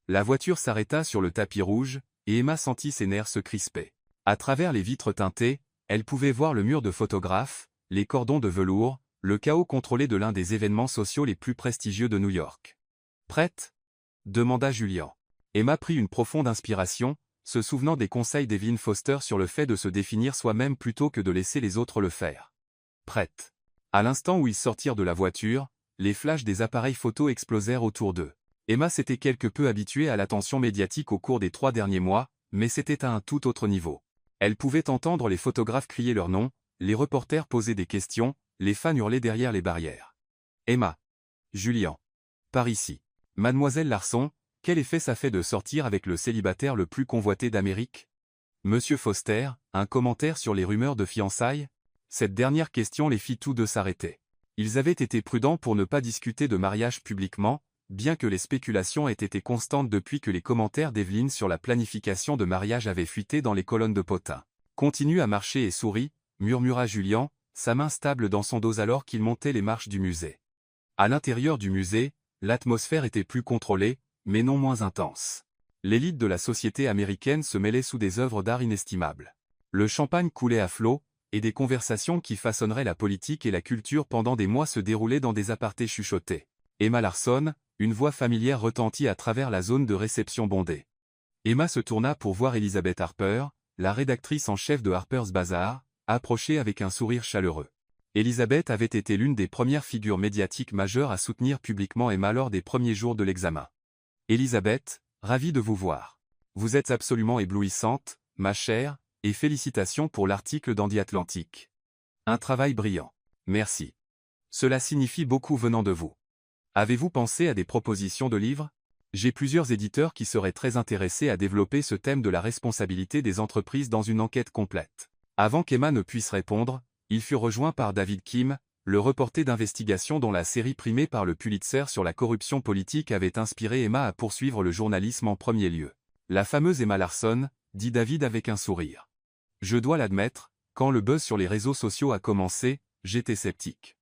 La voiture s'arrêta sur le tapis rouge, et Emma sentit ses nerfs se crisper. À travers les vitres teintées, elle pouvait voir le mur de photographes, les cordons de velours, le chaos contrôlé de l'un des événements sociaux les plus prestigieux de New York. « Prête ?» demanda Julian. Emma prit une profonde inspiration, se souvenant des conseils d'Evelyn Foster sur le fait de se définir soi-même plutôt que de laisser les autres le faire. Prête. À l'instant où ils sortirent de la voiture, les flashs des appareils photo explosèrent autour d'eux. Emma s'était quelque peu habituée à l'attention médiatique au cours des 3 derniers mois, mais c'était à un tout autre niveau. Elle pouvait entendre les photographes crier leur nom, les reporters poser des questions, les fans hurler derrière les barrières. Emma. Julian. Par ici. Mademoiselle Larson, quel effet ça fait de sortir avec le célibataire le plus convoité d'Amérique? Monsieur Foster, un commentaire sur les rumeurs de fiançailles? Cette dernière question les fit tous deux s'arrêter. Ils avaient été prudents pour ne pas discuter de mariage publiquement, bien que les spéculations aient été constantes depuis que les commentaires d'Evelyn sur la planification de mariage avaient fuité dans les colonnes de Potin. Continue à marcher et souris, murmura Julian, sa main stable dans son dos alors qu'il montait les marches du musée. À l'intérieur du musée, l'atmosphère était plus contrôlée, mais non moins intense. L'élite de la société américaine se mêlait sous des œuvres d'art inestimables. Le champagne coulait à flots, et des conversations qui façonneraient la politique et la culture pendant des mois se déroulaient dans des apartés chuchotés. Emma Larson, une voix familière retentit à travers la zone de réception bondée. Emma se tourna pour voir Elizabeth Harper, la rédactrice en chef de Harper's Bazaar, approcher avec un sourire chaleureux. Elizabeth avait été l'une des premières figures médiatiques majeures à soutenir publiquement Emma lors des premiers jours de l'examen. Elizabeth, ravie de vous voir. Vous êtes absolument éblouissante, ma chère, et félicitations pour l'article dans The Atlantic. Un travail brillant. Merci. Cela signifie beaucoup venant de vous. Avez-vous pensé à des propositions de livres? J'ai plusieurs éditeurs qui seraient très intéressés à développer ce thème de la responsabilité des entreprises dans une enquête complète. Avant qu'Emma ne puisse répondre, il fut rejoint par David Kim, le reporter d'investigation dont la série primée par le Pulitzer sur la corruption politique avait inspiré Emma à poursuivre le journalisme en premier lieu. La fameuse Emma Larson, dit David avec un sourire. Je dois l'admettre, quand le buzz sur les réseaux sociaux a commencé, j'étais sceptique.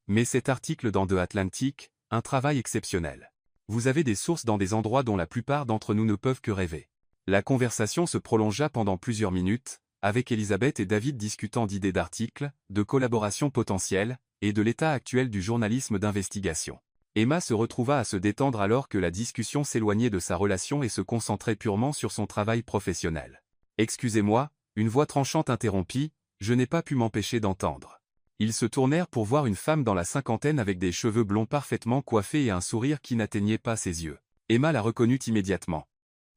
Mais cet article dans The Atlantic, un travail exceptionnel. Vous avez des sources dans des endroits dont la plupart d'entre nous ne peuvent que rêver. La conversation se prolongea pendant plusieurs minutes, avec Elizabeth et David discutant d'idées d'articles, de collaborations potentielles, et de l'état actuel du journalisme d'investigation. Emma se retrouva à se détendre alors que la discussion s'éloignait de sa relation et se concentrait purement sur son travail professionnel. Excusez-moi, une voix tranchante interrompit, je n'ai pas pu m'empêcher d'entendre. Ils se tournèrent pour voir une femme dans la cinquantaine avec des cheveux blonds parfaitement coiffés et un sourire qui n'atteignait pas ses yeux. Emma la reconnut immédiatement.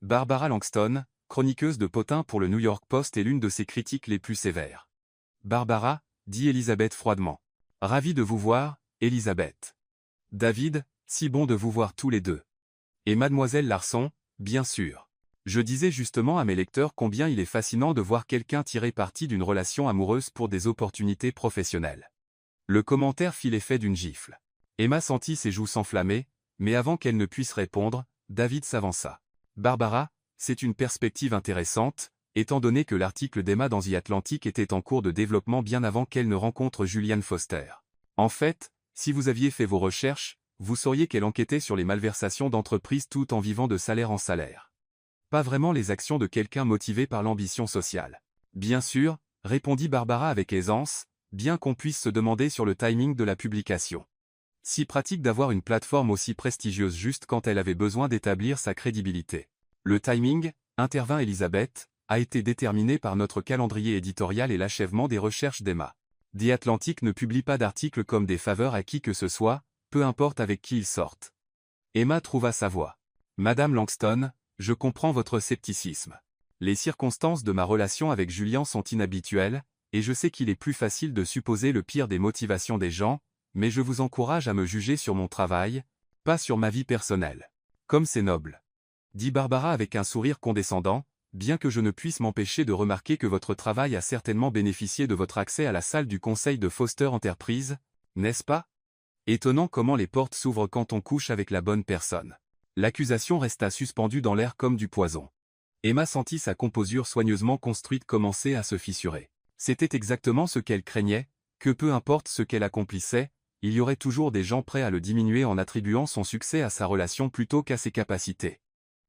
Barbara Langston, chroniqueuse de Potin pour le New York Post et l'une de ses critiques les plus sévères. Barbara, dit Elizabeth froidement. Ravi de vous voir, Elizabeth. David, si bon de vous voir tous les deux. Et mademoiselle Larson, bien sûr. Je disais justement à mes lecteurs combien il est fascinant de voir quelqu'un tirer parti d'une relation amoureuse pour des opportunités professionnelles. Le commentaire fit l'effet d'une gifle. Emma sentit ses joues s'enflammer, mais avant qu'elle ne puisse répondre, David s'avança. Barbara, c'est une perspective intéressante, étant donné que l'article d'Emma dans The Atlantic était en cours de développement bien avant qu'elle ne rencontre Julian Foster. En fait, si vous aviez fait vos recherches, vous sauriez qu'elle enquêtait sur les malversations d'entreprises tout en vivant de salaire en salaire. Pas vraiment les actions de quelqu'un motivé par l'ambition sociale. Bien sûr, répondit Barbara avec aisance, bien qu'on puisse se demander sur le timing de la publication. Si pratique d'avoir une plateforme aussi prestigieuse juste quand elle avait besoin d'établir sa crédibilité. Le timing, intervint Elizabeth, a été déterminé par notre calendrier éditorial et l'achèvement des recherches d'Emma. The Atlantic ne publie pas d'articles comme des faveurs à qui que ce soit, peu importe avec qui ils sortent. Emma trouva sa voix. Madame Langston, je comprends votre scepticisme. Les circonstances de ma relation avec Julian sont inhabituelles, et je sais qu'il est plus facile de supposer le pire des motivations des gens, mais je vous encourage à me juger sur mon travail, pas sur ma vie personnelle. Comme c'est noble. Dit Barbara avec un sourire condescendant, bien que je ne puisse m'empêcher de remarquer que votre travail a certainement bénéficié de votre accès à la salle du conseil de Foster Enterprises, n'est-ce pas? Étonnant comment les portes s'ouvrent quand on couche avec la bonne personne. L'accusation resta suspendue dans l'air comme du poison. Emma sentit sa composure soigneusement construite commencer à se fissurer. C'était exactement ce qu'elle craignait, que peu importe ce qu'elle accomplissait, il y aurait toujours des gens prêts à le diminuer en attribuant son succès à sa relation plutôt qu'à ses capacités.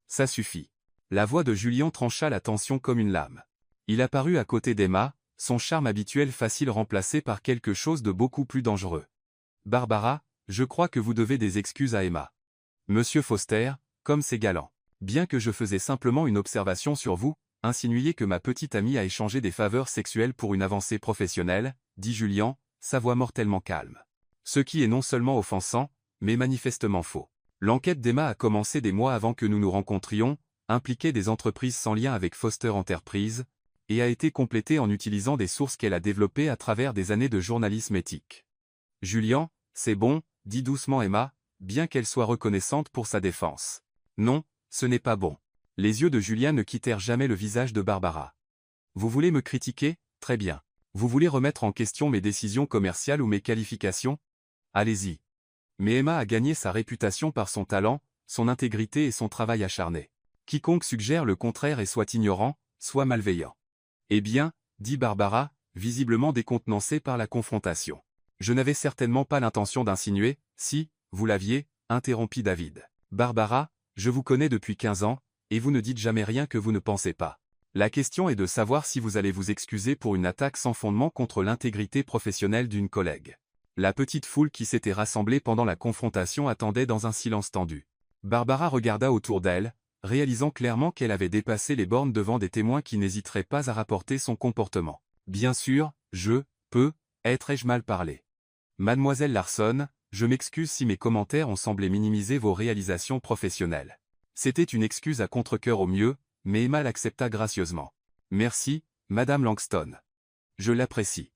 Ça suffit. La voix de Julian trancha la tension comme une lame. Il apparut à côté d'Emma, son charme habituel facile remplacé par quelque chose de beaucoup plus dangereux. Barbara, je crois que vous devez des excuses à Emma. Monsieur Foster, comme c'est galant. Bien que je faisais simplement une observation sur vous, insinuer que ma petite amie a échangé des faveurs sexuelles pour une avancée professionnelle, dit Julien, sa voix mortellement calme. Ce qui est non seulement offensant, mais manifestement faux. L'enquête d'Emma a commencé des mois avant que nous nous rencontrions, impliquait des entreprises sans lien avec Foster Enterprises, et a été complétée en utilisant des sources qu'elle a développées à travers des années de journalisme éthique. Julien, c'est bon, dit doucement Emma, bien qu'elle soit reconnaissante pour sa défense. Non, ce n'est pas bon. Les yeux de Julien ne quittèrent jamais le visage de Barbara. Vous voulez me critiquer? Très bien. Vous voulez remettre en question mes décisions commerciales ou mes qualifications? Allez-y. Mais Emma a gagné sa réputation par son talent, son intégrité et son travail acharné. Quiconque suggère le contraire est soit ignorant, soit malveillant. Eh bien, dit Barbara, visiblement décontenancée par la confrontation. Je n'avais certainement pas l'intention d'insinuer, si, vous l'aviez, interrompit David. Barbara, je vous connais depuis 15 ans, et vous ne dites jamais rien que vous ne pensez pas. La question est de savoir si vous allez vous excuser pour une attaque sans fondement contre l'intégrité professionnelle d'une collègue. La petite foule qui s'était rassemblée pendant la confrontation attendait dans un silence tendu. Barbara regarda autour d'elle, réalisant clairement qu'elle avait dépassé les bornes devant des témoins qui n'hésiteraient pas à rapporter son comportement. Bien sûr, ai-je mal parlé. Mademoiselle Larson, je m'excuse si mes commentaires ont semblé minimiser vos réalisations professionnelles. C'était une excuse à contre-cœur au mieux, mais Emma l'accepta gracieusement. Merci, Madame Langston. Je l'apprécie.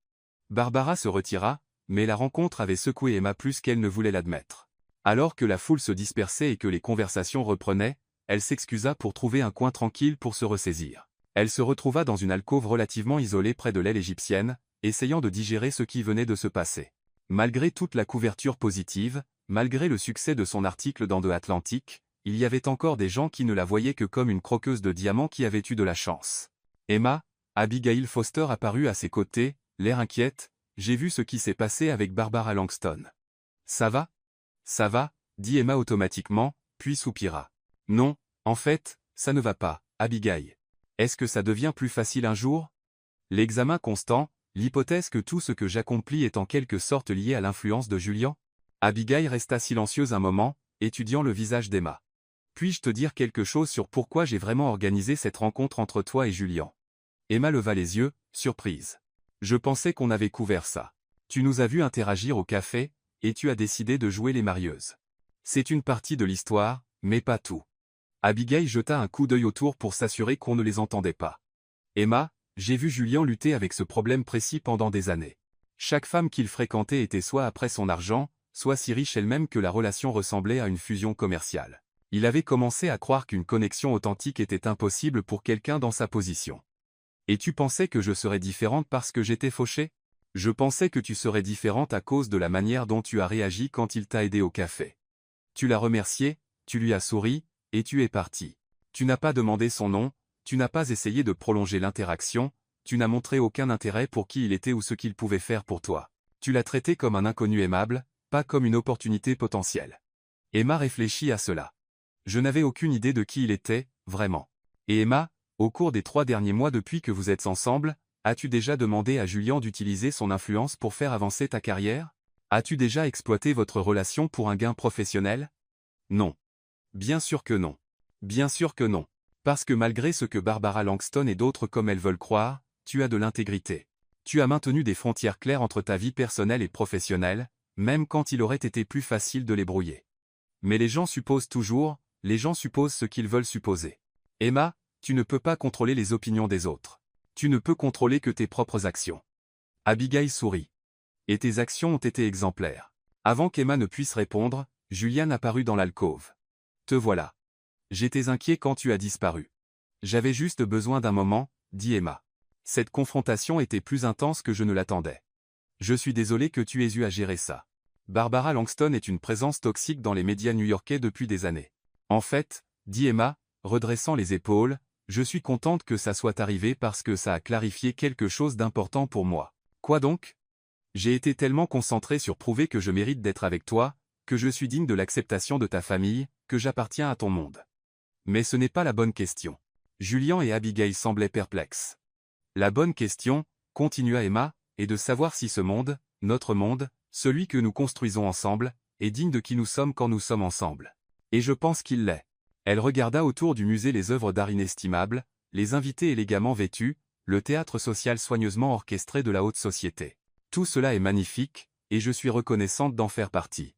Barbara se retira, mais la rencontre avait secoué Emma plus qu'elle ne voulait l'admettre. Alors que la foule se dispersait et que les conversations reprenaient, elle s'excusa pour trouver un coin tranquille pour se ressaisir. Elle se retrouva dans une alcôve relativement isolée près de l'aile égyptienne, essayant de digérer ce qui venait de se passer. Malgré toute la couverture positive, malgré le succès de son article dans The Atlantic, il y avait encore des gens qui ne la voyaient que comme une croqueuse de diamants qui avait eu de la chance. Emma, Abigail Foster apparut à ses côtés, l'air inquiète. J'ai vu ce qui s'est passé avec Barbara Langston. Ça va? Ça va, dit Emma automatiquement, puis soupira. Non, en fait, ça ne va pas, Abigail. Est-ce que ça devient plus facile un jour? L'examen constant, l'hypothèse que tout ce que j'accomplis est en quelque sorte lié à l'influence de Julien? Abigail resta silencieuse un moment, étudiant le visage d'Emma. Puis-je te dire quelque chose sur pourquoi j'ai vraiment organisé cette rencontre entre toi et Julien? Emma leva les yeux, surprise. Je pensais qu'on avait couvert ça. Tu nous as vus interagir au café, et tu as décidé de jouer les marieuses. C'est une partie de l'histoire, mais pas tout. Abigail jeta un coup d'œil autour pour s'assurer qu'on ne les entendait pas. Emma, j'ai vu Julien lutter avec ce problème précis pendant des années. Chaque femme qu'il fréquentait était soit après son argent, soit si riche elle-même que la relation ressemblait à une fusion commerciale. Il avait commencé à croire qu'une connexion authentique était impossible pour quelqu'un dans sa position. Et tu pensais que je serais différente parce que j'étais fauchée? Je pensais que tu serais différente à cause de la manière dont tu as réagi quand il t'a aidé au café. Tu l'as remercié, tu lui as souri, et tu es parti. Tu n'as pas demandé son nom, tu n'as pas essayé de prolonger l'interaction, tu n'as montré aucun intérêt pour qui il était ou ce qu'il pouvait faire pour toi. Tu l'as traité comme un inconnu aimable, pas comme une opportunité potentielle. Emma réfléchit à cela. Je n'avais aucune idée de qui il était, vraiment. Et Emma, au cours des 3 derniers mois depuis que vous êtes ensemble, as-tu déjà demandé à Julien d'utiliser son influence pour faire avancer ta carrière? As-tu déjà exploité votre relation pour un gain professionnel? Non. Bien sûr que non. Bien sûr que non. Parce que malgré ce que Barbara Langston et d'autres comme elles veulent croire, tu as de l'intégrité. Tu as maintenu des frontières claires entre ta vie personnelle et professionnelle, même quand il aurait été plus facile de les brouiller. Mais les gens supposent toujours, les gens supposent ce qu'ils veulent supposer. Emma, tu ne peux pas contrôler les opinions des autres. Tu ne peux contrôler que tes propres actions. Abigail sourit. Et tes actions ont été exemplaires. Avant qu'Emma ne puisse répondre, Julian apparut dans l'alcôve. Te voilà. J'étais inquiet quand tu as disparu. J'avais juste besoin d'un moment, dit Emma. Cette confrontation était plus intense que je ne l'attendais. Je suis désolé que tu aies eu à gérer ça. Barbara Langston est une présence toxique dans les médias new-yorkais depuis des années. En fait, dit Emma, redressant les épaules, je suis contente que ça soit arrivé parce que ça a clarifié quelque chose d'important pour moi. Quoi donc? J'ai été tellement concentré sur prouver que je mérite d'être avec toi, que je suis digne de l'acceptation de ta famille, que j'appartiens à ton monde. Mais ce n'est pas la bonne question. Julien et Abigail semblaient perplexes. La bonne question, continua Emma, est de savoir si ce monde, notre monde, celui que nous construisons ensemble, est digne de qui nous sommes quand nous sommes ensemble. Et je pense qu'il l'est. Elle regarda autour du musée les œuvres d'art inestimables, les invités élégamment vêtus, le théâtre social soigneusement orchestré de la haute société. Tout cela est magnifique, et je suis reconnaissante d'en faire partie.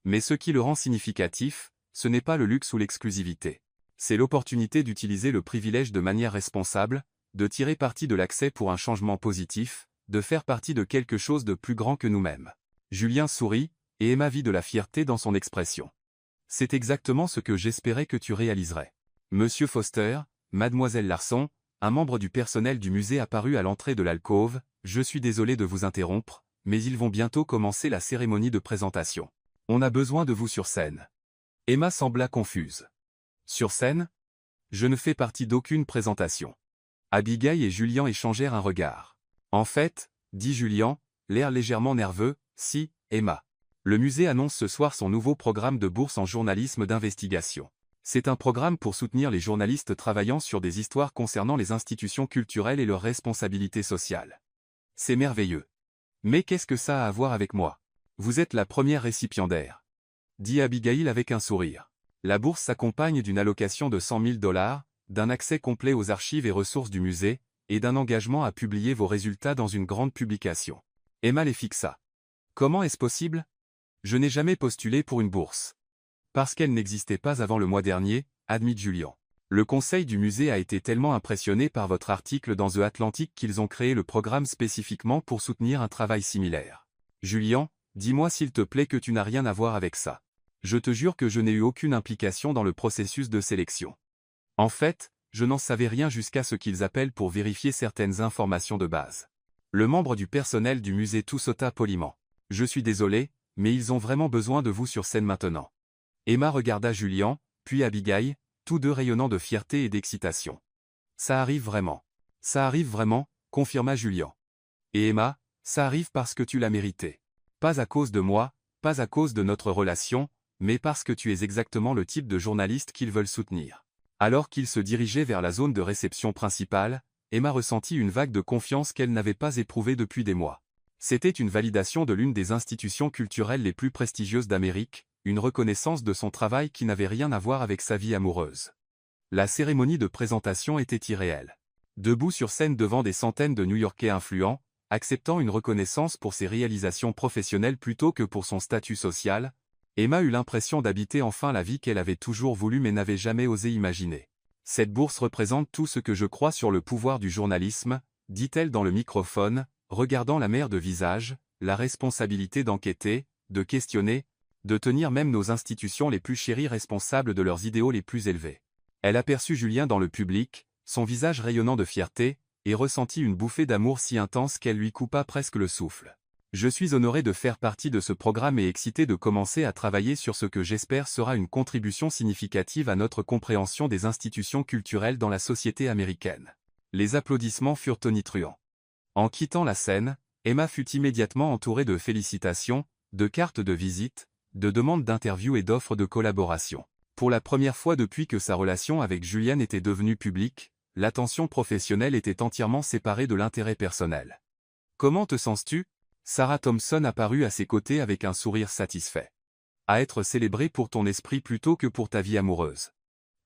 Mais ce qui le rend significatif, ce n'est pas le luxe ou l'exclusivité. C'est l'opportunité d'utiliser le privilège de manière responsable, de tirer parti de l'accès pour un changement positif, de faire partie de quelque chose de plus grand que nous-mêmes. Julien sourit, et Emma vit de la fierté dans son expression. C'est exactement ce que j'espérais que tu réaliserais. Monsieur Foster, Mademoiselle Larson, un membre du personnel du musée apparut à l'entrée de l'alcôve, je suis désolé de vous interrompre, mais ils vont bientôt commencer la cérémonie de présentation. On a besoin de vous sur scène. Emma sembla confuse. Sur scène? Je ne fais partie d'aucune présentation. Abigail et Julien échangèrent un regard. En fait, dit Julien, l'air légèrement nerveux, si, Emma. Le musée annonce ce soir son nouveau programme de bourse en journalisme d'investigation. C'est un programme pour soutenir les journalistes travaillant sur des histoires concernant les institutions culturelles et leurs responsabilités sociales. C'est merveilleux. Mais qu'est-ce que ça a à voir avec moi? Vous êtes la première récipiendaire, dit Abigail avec un sourire. La bourse s'accompagne d'une allocation de $100 000, d'un accès complet aux archives et ressources du musée, et d'un engagement à publier vos résultats dans une grande publication. Emma les fixa. Comment est-ce possible? Je n'ai jamais postulé pour une bourse. Parce qu'elle n'existait pas avant le mois dernier, admit Julien. Le conseil du musée a été tellement impressionné par votre article dans The Atlantic qu'ils ont créé le programme spécifiquement pour soutenir un travail similaire. Julien, dis-moi s'il te plaît que tu n'as rien à voir avec ça. Je te jure que je n'ai eu aucune implication dans le processus de sélection. En fait, je n'en savais rien jusqu'à ce qu'ils appellent pour vérifier certaines informations de base. Le membre du personnel du musée tout sauta poliment. Je suis désolé, mais ils ont vraiment besoin de vous sur scène maintenant. Emma regarda Julien, puis Abigail, tous deux rayonnant de fierté et d'excitation. Ça arrive vraiment. Ça arrive vraiment, confirma Julien. Et Emma, ça arrive parce que tu l'as mérité. Pas à cause de moi, pas à cause de notre relation, mais parce que tu es exactement le type de journaliste qu'ils veulent soutenir. Alors qu'ils se dirigeaient vers la zone de réception principale, Emma ressentit une vague de confiance qu'elle n'avait pas éprouvée depuis des mois. C'était une validation de l'une des institutions culturelles les plus prestigieuses d'Amérique, une reconnaissance de son travail qui n'avait rien à voir avec sa vie amoureuse. La cérémonie de présentation était irréelle. Debout sur scène devant des centaines de New-Yorkais influents, acceptant une reconnaissance pour ses réalisations professionnelles plutôt que pour son statut social, Emma eut l'impression d'habiter enfin la vie qu'elle avait toujours voulu mais n'avait jamais osé imaginer. Cette bourse représente tout ce que je crois sur le pouvoir du journalisme, dit-elle dans le microphone, regardant la mère de visage, la responsabilité d'enquêter, de questionner, de tenir même nos institutions les plus chéries responsables de leurs idéaux les plus élevés. Elle aperçut Julien dans le public, son visage rayonnant de fierté, et ressentit une bouffée d'amour si intense qu'elle lui coupa presque le souffle. Je suis honoré de faire partie de ce programme et excité de commencer à travailler sur ce que j'espère sera une contribution significative à notre compréhension des institutions culturelles dans la société américaine. Les applaudissements furent tonitruants. En quittant la scène, Emma fut immédiatement entourée de félicitations, de cartes de visite, de demandes d'interview et d'offres de collaboration. Pour la première fois depuis que sa relation avec Julien était devenue publique, l'attention professionnelle était entièrement séparée de l'intérêt personnel. « Comment te sens-tu » Sarah Thompson apparut à ses côtés avec un sourire satisfait. « À être célébré pour ton esprit plutôt que pour ta vie amoureuse. »«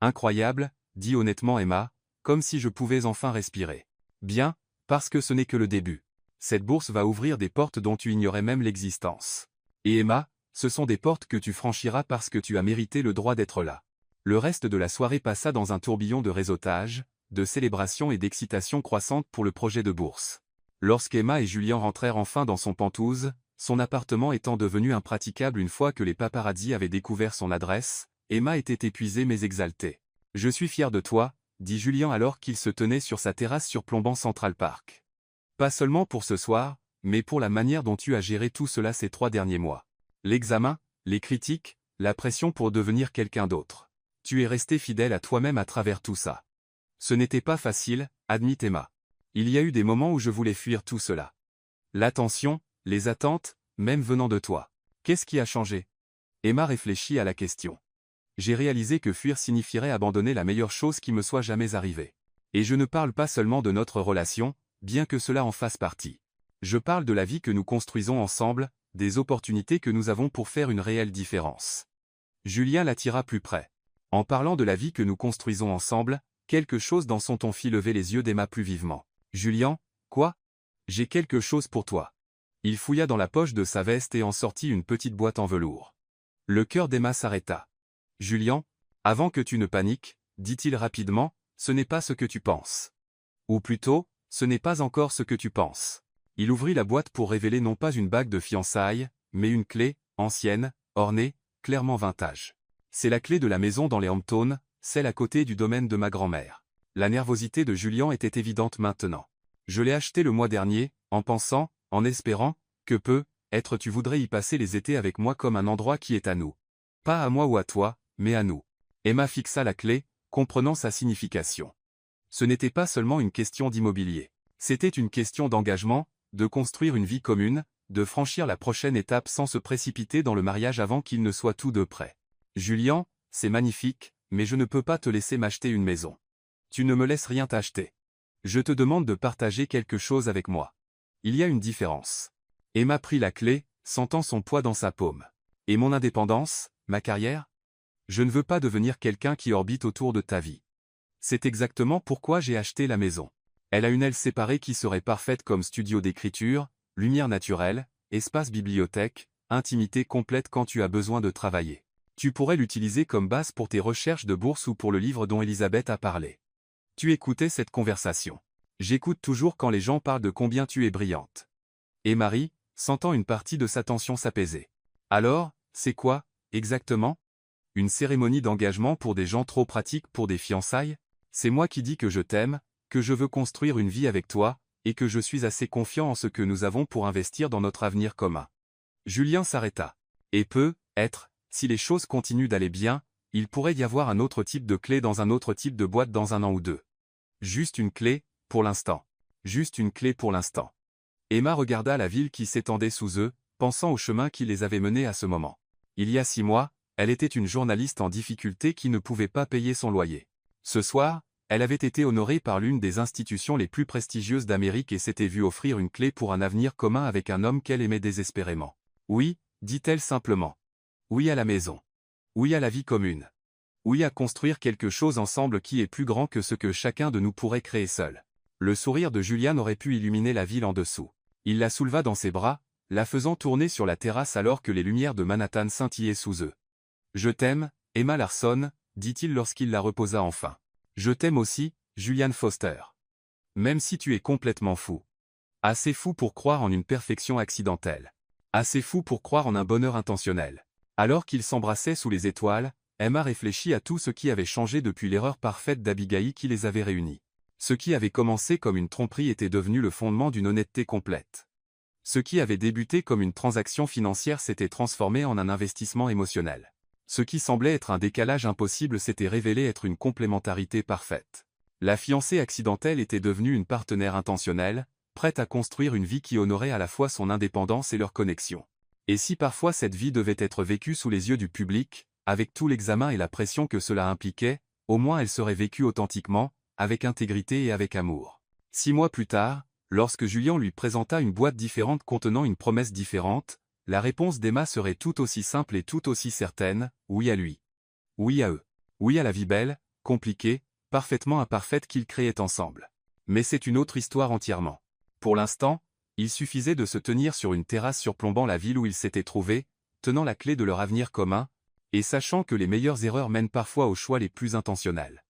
Incroyable, » dit honnêtement Emma, comme si je pouvais enfin respirer. « Bien, parce que ce n'est que le début. Cette bourse va ouvrir des portes dont tu ignorais même l'existence. Et Emma, ce sont des portes que tu franchiras parce que tu as mérité le droit d'être là. » Le reste de la soirée passa dans un tourbillon de réseautage, de célébration et d'excitation croissante pour le projet de bourse. Lorsqu'Emma et Julien rentrèrent enfin dans son Penthouse, son appartement étant devenu impraticable une fois que les paparazzi avaient découvert son adresse, Emma était épuisée mais exaltée. « Je suis fier de toi, » dit Julien alors qu'il se tenait sur sa terrasse surplombant Central Park. « Pas seulement pour ce soir, mais pour la manière dont tu as géré tout cela ces 3 derniers mois. L'examen, les critiques, la pression pour devenir quelqu'un d'autre. Tu es resté fidèle à toi-même à travers tout ça. Ce n'était pas facile, admit Emma. Il y a eu des moments où je voulais fuir tout cela. L'attention, les attentes, même venant de toi. Qu'est-ce qui a changé? Emma réfléchit à la question. J'ai réalisé que fuir signifierait abandonner la meilleure chose qui me soit jamais arrivée. Et je ne parle pas seulement de notre relation, bien que cela en fasse partie. Je parle de la vie que nous construisons ensemble, des opportunités que nous avons pour faire une réelle différence. Julien l'attira plus près. En parlant de la vie que nous construisons ensemble, Quelque chose dans son ton fit lever les yeux d'Emma plus vivement. « Julien, quoi ? J'ai quelque chose pour toi. » Il fouilla dans la poche de sa veste et en sortit une petite boîte en velours. Le cœur d'Emma s'arrêta. « Julien, avant que tu ne paniques, dit-il rapidement, ce n'est pas ce que tu penses. Ou plutôt, ce n'est pas encore ce que tu penses. » Il ouvrit la boîte pour révéler non pas une bague de fiançailles, mais une clé, ancienne, ornée, clairement vintage. C'est la clé de la maison dans les Hamptons, celle à côté du domaine de ma grand-mère. La nervosité de Julien était évidente maintenant. « Je l'ai achetée le mois dernier, en pensant, en espérant, que peut-être tu voudrais y passer les étés avec moi comme un endroit qui est à nous. Pas à moi ou à toi, mais à nous. » Emma fixa la clé, comprenant sa signification. Ce n'était pas seulement une question d'immobilier. C'était une question d'engagement, de construire une vie commune, de franchir la prochaine étape sans se précipiter dans le mariage avant qu'ils ne soient tous deux prêts. « Julien, c'est magnifique, mais je ne peux pas te laisser m'acheter une maison. Tu ne me laisses rien t'acheter. Je te demande de partager quelque chose avec moi. Il y a une différence. » Emma prit la clé, sentant son poids dans sa paume. « Et mon indépendance, ma carrière ? Je ne veux pas devenir quelqu'un qui orbite autour de ta vie. C'est exactement pourquoi j'ai acheté la maison. Elle a une aile séparée qui serait parfaite comme studio d'écriture, lumière naturelle, espace bibliothèque, intimité complète quand tu as besoin de travailler. Tu pourrais l'utiliser comme base pour tes recherches de bourse ou pour le livre dont Elisabeth a parlé. » Tu écoutais cette conversation. J'écoute toujours quand les gens parlent de combien tu es brillante. Et Marie, sentant une partie de sa tension s'apaiser. « Alors, c'est quoi, exactement ? Une cérémonie d'engagement pour des gens trop pratiques pour des fiançailles ? C'est moi qui dis que je t'aime, que je veux construire une vie avec toi, et que je suis assez confiant en ce que nous avons pour investir dans notre avenir commun. » Julien s'arrêta. Et peut-être, si les choses continuent d'aller bien, il pourrait y avoir un autre type de clé dans un autre type de boîte dans un an ou deux. Juste une clé, pour l'instant. Juste une clé pour l'instant. Emma regarda la ville qui s'étendait sous eux, pensant au chemin qui les avait menés à ce moment. Il y a 6 mois, elle était une journaliste en difficulté qui ne pouvait pas payer son loyer. Ce soir, elle avait été honorée par l'une des institutions les plus prestigieuses d'Amérique et s'était vue offrir une clé pour un avenir commun avec un homme qu'elle aimait désespérément. « Oui, dit-elle simplement. Oui à la maison. Oui à la vie commune. Oui à construire quelque chose ensemble qui est plus grand que ce que chacun de nous pourrait créer seul. » Le sourire de Julian aurait pu illuminer la ville en dessous. Il la souleva dans ses bras, la faisant tourner sur la terrasse alors que les lumières de Manhattan scintillaient sous eux. « Je t'aime, Emma Larson, dit-il lorsqu'il la reposa enfin. Je t'aime aussi, Julian Foster. Même si tu es complètement fou. Assez fou pour croire en une perfection accidentelle. Assez fou pour croire en un bonheur intentionnel. » Alors qu'ils s'embrassaient sous les étoiles, Emma réfléchit à tout ce qui avait changé depuis l'erreur parfaite d'Abigail qui les avait réunis. Ce qui avait commencé comme une tromperie était devenu le fondement d'une honnêteté complète. Ce qui avait débuté comme une transaction financière s'était transformé en un investissement émotionnel. Ce qui semblait être un décalage impossible s'était révélé être une complémentarité parfaite. La fiancée accidentelle était devenue une partenaire intentionnelle, prête à construire une vie qui honorait à la fois son indépendance et leur connexion. Et si parfois cette vie devait être vécue sous les yeux du public, avec tout l'examen et la pression que cela impliquait, au moins elle serait vécue authentiquement, avec intégrité et avec amour. 6 mois plus tard, lorsque Julien lui présenta une boîte différente contenant une promesse différente, la réponse d'Emma serait tout aussi simple et tout aussi certaine, oui à lui. Oui à eux. Oui à la vie belle, compliquée, parfaitement imparfaite qu'ils créaient ensemble. Mais c'est une autre histoire entièrement. Pour l'instant, il suffisait de se tenir sur une terrasse surplombant la ville où ils s'étaient trouvés, tenant la clé de leur avenir commun, et sachant que les meilleures erreurs mènent parfois aux choix les plus intentionnels.